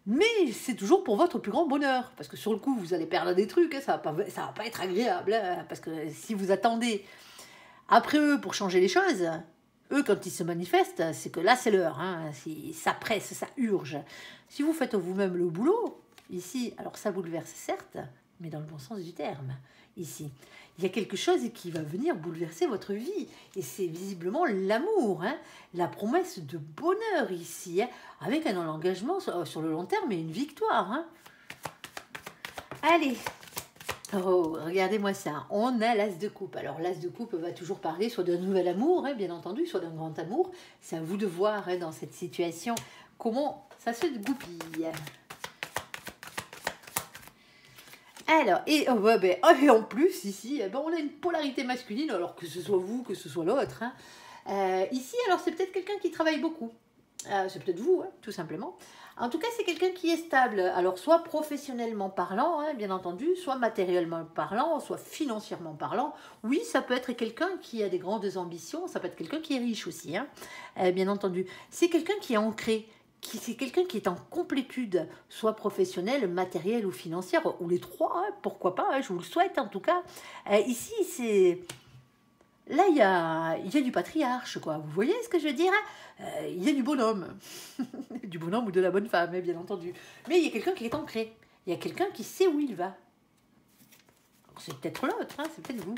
Mais c'est toujours pour votre plus grand bonheur. Parce que sur le coup, vous allez perdre des trucs, hein, ça va pas être agréable. Hein, parce que si vous attendez après eux pour changer les choses, eux, quand ils se manifestent, c'est que là, c'est l'heure. Hein, ça presse, ça urge. Si vous faites vous-même le boulot, ici, alors ça bouleverse certes, mais dans le bon sens du terme, ici. Il y a quelque chose qui va venir bouleverser votre vie. Et c'est visiblement l'amour, hein, la promesse de bonheur ici, hein, avec un engagement sur le long terme et une victoire. Hein. Allez, oh, regardez-moi ça, on a l'as de coupe. Alors l'as de coupe va toujours parler soit d'un nouvel amour, hein, bien entendu, soit d'un grand amour. C'est à vous de voir hein, dans cette situation comment ça se goupille. Alors, et en plus, ici, on a une polarité masculine, alors que ce soit vous, que ce soit l'autre. Hein. Ici, alors c'est peut-être quelqu'un qui travaille beaucoup. C'est peut-être vous, hein, tout simplement. En tout cas, c'est quelqu'un qui est stable. Alors, soit professionnellement parlant, hein, bien entendu, soit matériellement parlant, soit financièrement parlant. Oui, ça peut être quelqu'un qui a des grandes ambitions, ça peut être quelqu'un qui est riche aussi, hein, bien entendu. C'est quelqu'un qui est ancré. C'est quelqu'un qui est en complétude, soit professionnelle, matérielle ou financière, ou les trois, hein, pourquoi pas, hein, je vous le souhaite en tout cas. Ici, c'est... Là, il y a du patriarche, quoi. Vous voyez ce que je veux dire hein. Il y a du bonhomme. Du bonhomme ou de la bonne femme, hein, bien entendu. Mais il y a quelqu'un qui est ancré. Il y a quelqu'un qui sait où il va. C'est peut-être l'autre, hein, c'est peut-être vous.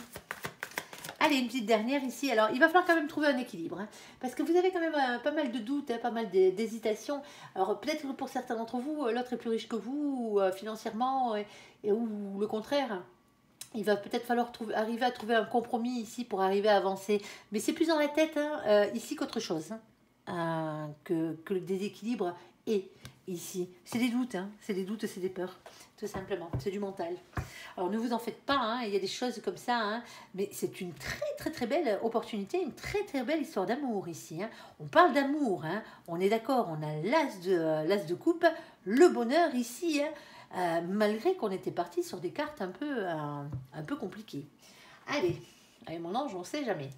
Allez, une petite dernière ici. Alors, il va falloir quand même trouver un équilibre. Hein, parce que vous avez quand même pas mal de doutes, hein, pas mal d'hésitations. Alors, peut-être que pour certains d'entre vous, l'autre est plus riche que vous, financièrement, ou le contraire. Il va peut-être falloir arriver à trouver un compromis ici pour arriver à avancer. Mais c'est plus dans la tête hein, ici qu'autre chose. Hein, que le déséquilibre est ici. C'est des doutes, hein, c'est des peurs. Tout simplement, c'est du mental. Alors ne vous en faites pas, hein, il y a des choses comme ça, hein, mais c'est une très belle opportunité, une très belle histoire d'amour ici. Hein. On parle d'amour, hein, on est d'accord, on a l'as de coupe, le bonheur ici, hein, malgré qu'on était parti sur des cartes un peu compliquées. Allez, mon ange, on ne sait jamais.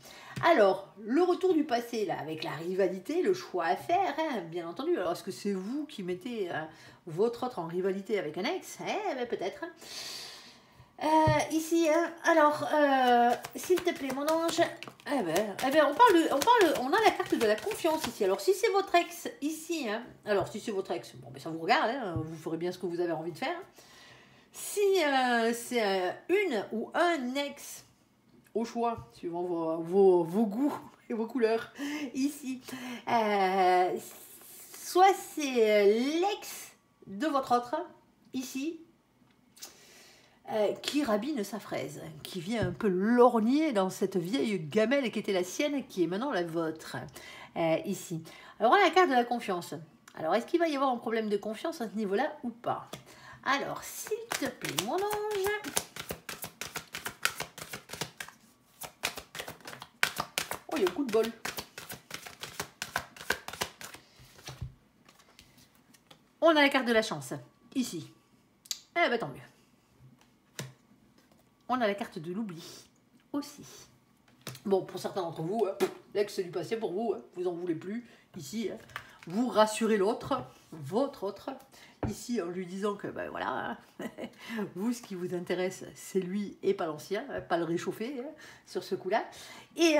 Alors, le retour du passé, là, avec la rivalité, le choix à faire, hein, bien entendu. Alors, est-ce que c'est vous qui mettez votre autre en rivalité avec un ex? Peut-être. Ici, hein, alors, s'il te plaît, mon ange, on a la carte de la confiance ici. Alors, si c'est votre ex ici, hein, alors, si c'est votre ex, bon, ça vous regarde, hein, vous ferez bien ce que vous avez envie de faire. Si c'est une ou un ex, au choix, suivant vos goûts et vos couleurs, ici. Soit c'est l'ex de votre autre, ici, qui rabine sa fraise, qui vient un peu lorgner dans cette vieille gamelle qui était la sienne, qui est maintenant la vôtre, ici. Alors, on a la carte de la confiance. Alors, est-ce qu'il va y avoir un problème de confiance à ce niveau-là ou pas? Alors, s'il te plaît, mon ange... Oh, il y a un coup de bol. On a la carte de la chance, ici. Tant mieux. On a la carte de l'oubli, aussi. Bon, pour certains d'entre vous, hein, l'ex c'est du passé pour vous, hein, vous en voulez plus. Ici, hein, vous rassurez l'autre, votre autre, ici en lui disant que, voilà, hein, vous, ce qui vous intéresse, c'est lui et pas l'ancien, hein, pas le réchauffer hein, sur ce coup-là. Et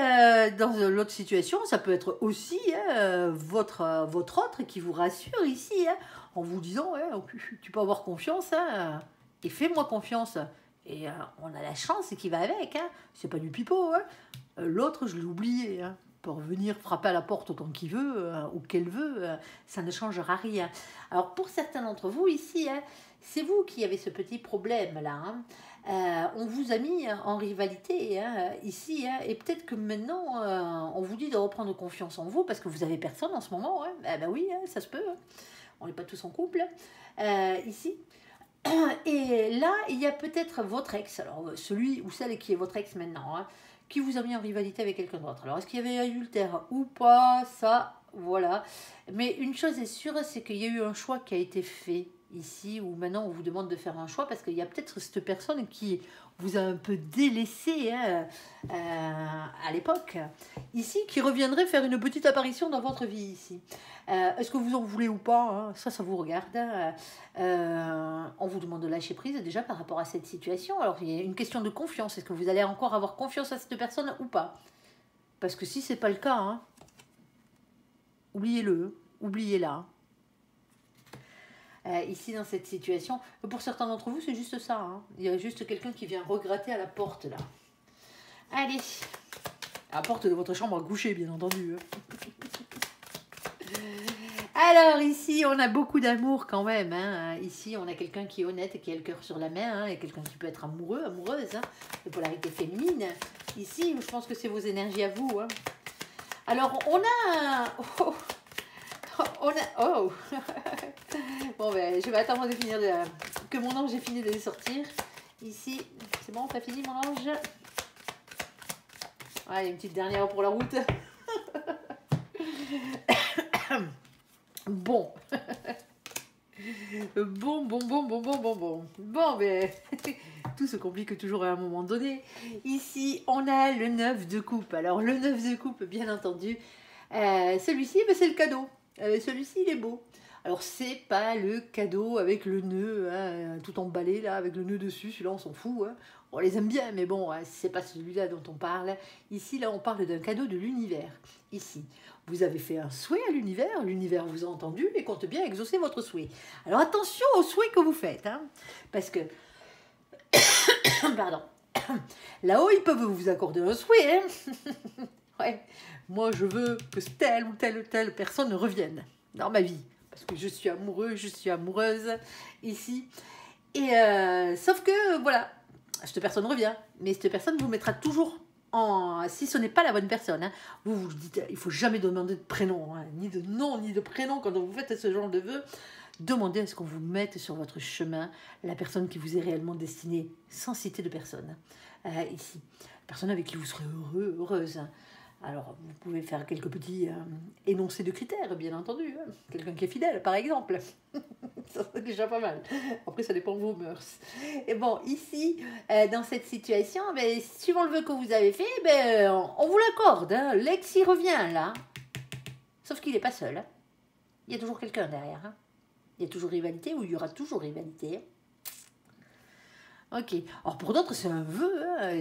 dans l'autre situation, ça peut être aussi hein, votre autre qui vous rassure ici, hein, en vous disant, hein, tu peux avoir confiance, hein, et fais-moi confiance. Et on a la chance qui va avec, hein. C'est pas du pipeau, hein. L'autre, je l'ai oublié, hein. peut revenir frapper à la porte autant qu'il veut ou qu'elle veut, ça ne changera rien. Alors pour certains d'entre vous ici, hein, c'est vous qui avez ce petit problème là. Hein. On vous a mis en rivalité hein, ici, hein, et peut-être que maintenant on vous dit de reprendre confiance en vous parce que vous avez personne en ce moment. Hein. Ben oui, hein, ça se peut. Hein. On n'est pas tous en couple ici. Et là, il y a peut-être votre ex, alors celui ou celle qui est votre ex maintenant, hein, qui vous a mis en rivalité avec quelqu'un d'autre. Alors, est-ce qu'il y avait adultère ou pas? Ça, voilà. Mais une chose est sûre, c'est qu'il y a eu un choix qui a été fait ici, où maintenant on vous demande de faire un choix, parce qu'il y a peut-être cette personne qui vous a un peu délaissé hein, à l'époque, ici, qui reviendrait faire une petite apparition dans votre vie ici. Est-ce que vous en voulez ou pas hein, ça vous regarde. On vous demande de lâcher prise déjà par rapport à cette situation. Alors, il y a une question de confiance. Est-ce que vous allez encore avoir confiance à cette personne ou pas? Parce que si ce n'est pas le cas, hein, oubliez-le, oubliez-la. Ici, dans cette situation, pour certains d'entre vous, c'est juste ça. Hein. Il y a juste quelqu'un qui vient regratter à la porte, là. Allez, à la porte de votre chambre à coucher, bien entendu. Alors ici, on a beaucoup d'amour quand même. Hein. Ici, on a quelqu'un qui est honnête et qui a le cœur sur la main. Hein. Et quelqu'un qui peut être amoureux, amoureuse. Hein. De polarité féminine. Ici, je pense que c'est vos énergies à vous. Hein. Alors, on a... Oh, on a... Oh. Bon, ben, je vais attendre de finir que mon ange ait fini de les sortir. Ici, c'est bon, t'as fini mon ange? Allez, une petite dernière pour la route. Bon. Bon, mais tout se complique toujours à un moment donné. Ici, on a le 9 de coupe. Alors, le 9 de coupe, bien entendu, celui-ci, c'est le cadeau. Celui-ci, il est beau. Alors, c'est pas le cadeau avec le nœud, hein, tout emballé, là, avec le nœud dessus. Celui-là, on s'en fout. Hein. On les aime bien, mais bon, c'est pas celui-là dont on parle. Ici, là, on parle d'un cadeau de l'univers. Ici, vous avez fait un souhait à l'univers vous a entendu et compte bien exaucer votre souhait. Alors, attention au souhait que vous faites, hein, parce que, pardon, là-haut, ils peuvent vous accorder un souhait. Hein. Ouais. Moi, je veux que telle ou telle personne revienne dans ma vie. Parce que je suis amoureux, je suis amoureuse ici. Et sauf que, voilà, cette personne revient. Mais cette personne vous mettra toujours en... Si ce n'est pas la bonne personne, hein, vous vous dites, il ne faut jamais demander de prénom, hein, ni de nom, ni de prénom quand vous faites ce genre de vœux. Demandez à ce qu'on vous mette sur votre chemin la personne qui vous est réellement destinée, sans citer de personne. Ici, la personne avec qui vous serez heureux, heureuse. Hein. Alors, vous pouvez faire quelques petits énoncés de critères, bien entendu. Hein. Quelqu'un qui est fidèle, par exemple. Ça serait déjà pas mal. Après, ça dépend de vos mœurs. Et bon, ici, dans cette situation, ben, suivant le vœu que vous avez fait, ben, on vous l'accorde. Hein. L'ex, il revient, là. Sauf qu'il n'est pas seul. Hein. Il y a toujours quelqu'un derrière. Hein. Il y a toujours rivalité, ou il y aura toujours rivalité. Ok. Alors pour d'autres, c'est un vœu. Hein,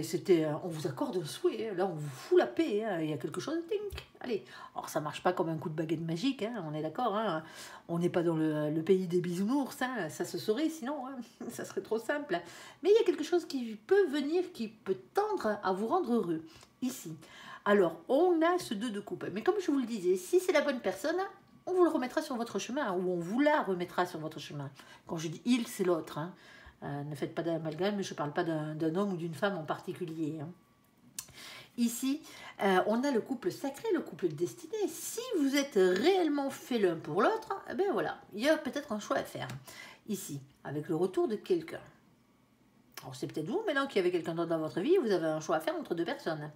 on vous accorde un souhait. Hein, là, on vous fout la paix. Hein, il y a quelque chose. Tink. Allez. Alors ça marche pas comme un coup de baguette magique. Hein, on est d'accord. Hein, on n'est pas dans le pays des bisounours. Hein, ça se saurait sinon. Hein, ça serait trop simple. Mais il y a quelque chose qui peut venir, qui peut tendre à vous rendre heureux. Ici. Alors, on a ce 2 de coupe. Mais comme je vous le disais, si c'est la bonne personne, on vous le remettra sur votre chemin. Ou on vous la remettra sur votre chemin. Quand je dis il, c'est l'autre. Hein. Ne faites pas d'amalgame, je ne parle pas d'un homme ou d'une femme en particulier. Hein. Ici, on a le couple sacré, le couple destiné. Si vous êtes réellement fait l'un pour l'autre, eh ben voilà, il y a peut-être un choix à faire. Ici, avec le retour de quelqu'un. Alors c'est peut-être vous, maintenant qu'il y avait quelqu'un d'autre dans votre vie, vous avez un choix à faire entre 2 personnes.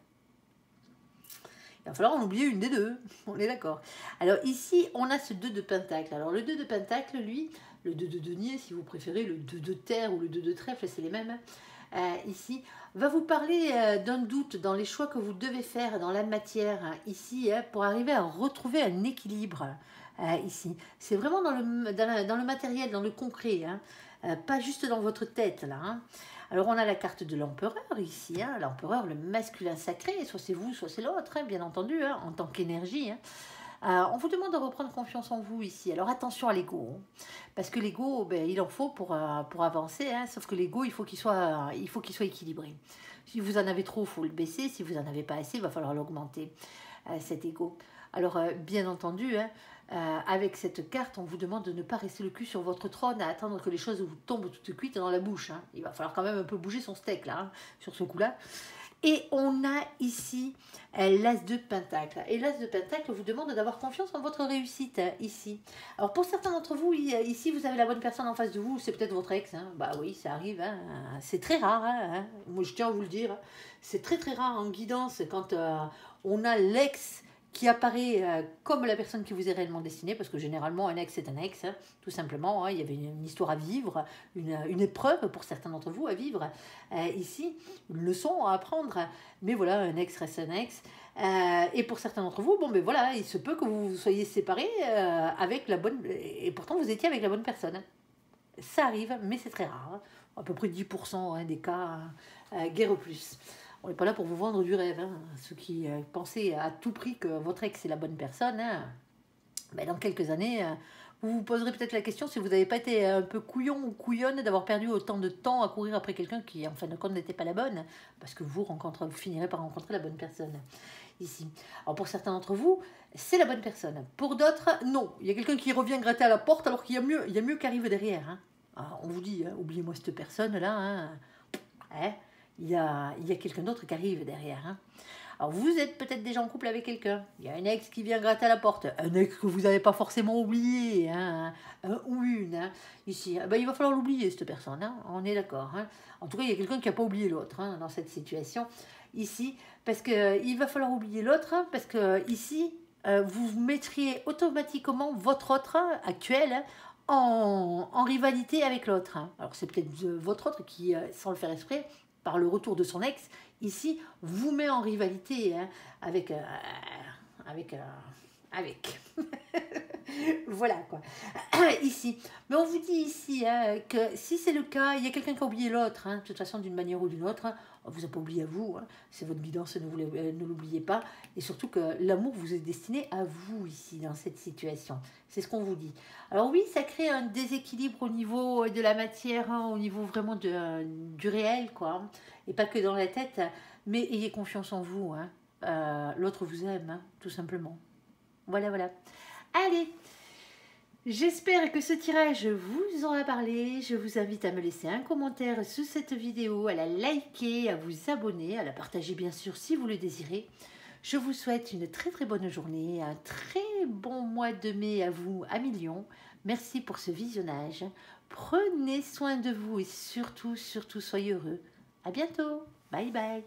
Il va falloir en oublier une des 2, on est d'accord. Alors ici, on a ce 2 de pentacle. Alors le 2 de pentacle, lui, le 2 de denier, si vous préférez, le 2 de terre ou le 2 de trèfle, c'est les mêmes. Ici, va vous parler d'un doute dans les choix que vous devez faire dans la matière, ici, pour arriver à retrouver un équilibre. Ici, c'est vraiment dans le matériel, dans le concret, hein, pas juste dans votre tête, là. Hein. Alors, on a la carte de l'empereur ici, hein, l'empereur, le masculin sacré, soit c'est vous, soit c'est l'autre, hein, bien entendu, hein, en tant qu'énergie. Hein. On vous demande de reprendre confiance en vous ici. Alors, attention à l'ego, hein, parce que l'ego, ben, il en faut pour avancer, hein, sauf que l'ego, il faut qu'il soit équilibré. Si vous en avez trop, il faut le baisser. Si vous en avez pas assez, il va falloir l'augmenter. cet ego. Alors, bien entendu, hein, avec cette carte, on vous demande de ne pas rester le cul sur votre trône à attendre que les choses vous tombent toutes cuites dans la bouche. Hein. Il va falloir quand même un peu bouger son steak là, hein, sur ce coup-là. Et on a ici l'As de Pentacle. Et l'As de Pentacle vous demande d'avoir confiance en votre réussite, ici. Alors pour certains d'entre vous, ici vous avez la bonne personne en face de vous, c'est peut-être votre ex. Hein. Bah oui, ça arrive, hein. C'est très rare. Hein. Moi je tiens à vous le dire. C'est très très rare en guidance quand on a l'ex qui apparaît comme la personne qui vous est réellement destinée, parce que généralement un ex c'est un ex, hein, tout simplement, hein, il y avait une histoire à vivre, une épreuve pour certains d'entre vous à vivre, ici, une leçon à apprendre, mais voilà, un ex reste un ex, et pour certains d'entre vous, bon ben voilà, il se peut que vous soyez séparés avec la bonne, et pourtant vous étiez avec la bonne personne, ça arrive, mais c'est très rare, hein, à peu près 10% hein, des cas, guère plus. On n'est pas là pour vous vendre du rêve. Hein. Ceux qui pensaient à tout prix que votre ex est la bonne personne, hein, ben dans quelques années, vous vous poserez peut-être la question si vous n'avez pas été un peu couillon ou couillonne d'avoir perdu autant de temps à courir après quelqu'un qui, en fin de compte, n'était pas la bonne, parce que vous finirez par rencontrer la bonne personne ici. Alors pour certains d'entre vous, c'est la bonne personne. Pour d'autres, non. Il y a quelqu'un qui revient gratter à la porte alors qu'il y a mieux qui arrive derrière. Hein. Alors, on vous dit, hein, oubliez-moi cette personne-là. Hein. Il y a quelqu'un d'autre qui arrive derrière. Hein. Alors vous êtes peut-être déjà en couple avec quelqu'un. Il y a un ex qui vient gratter à la porte. Un ex que vous n'avez pas forcément oublié. Hein. Un ou une. Hein. Ici, ben, il va falloir l'oublier cette personne. Hein. On est d'accord. Hein. En tout cas, il y a quelqu'un qui n'a pas oublié l'autre hein, dans cette situation. Ici, parce qu'il va falloir oublier l'autre. Hein, parce que ici, vous mettriez automatiquement votre autre actuel hein, en rivalité avec l'autre. Hein. Alors c'est peut-être votre autre qui, sans le faire exprès, par le retour de son ex, ici, vous met en rivalité hein, avec. Voilà quoi. Ici. Mais on vous dit ici hein, que si c'est le cas, il y a quelqu'un qui a oublié l'autre, hein, de toute façon, d'une manière ou d'une autre. Hein, on ne vous a pas oublié à vous, hein, c'est votre guidance, ne l'oubliez pas. Et surtout que l'amour vous est destiné à vous ici, dans cette situation. C'est ce qu'on vous dit. Alors oui, ça crée un déséquilibre au niveau de la matière, hein, au niveau vraiment du réel, quoi. Et pas que dans la tête, mais ayez confiance en vous. Hein. L'autre vous aime, hein, tout simplement. Voilà, voilà. Allez, j'espère que ce tirage vous aura parlé. Je vous invite à me laisser un commentaire sous cette vidéo, à la liker, à vous abonner, à la partager bien sûr si vous le désirez. Je vous souhaite une très très bonne journée, un très bon mois de mai à vous, à millions. Merci pour ce visionnage. Prenez soin de vous et surtout, surtout soyez heureux. À bientôt. Bye bye.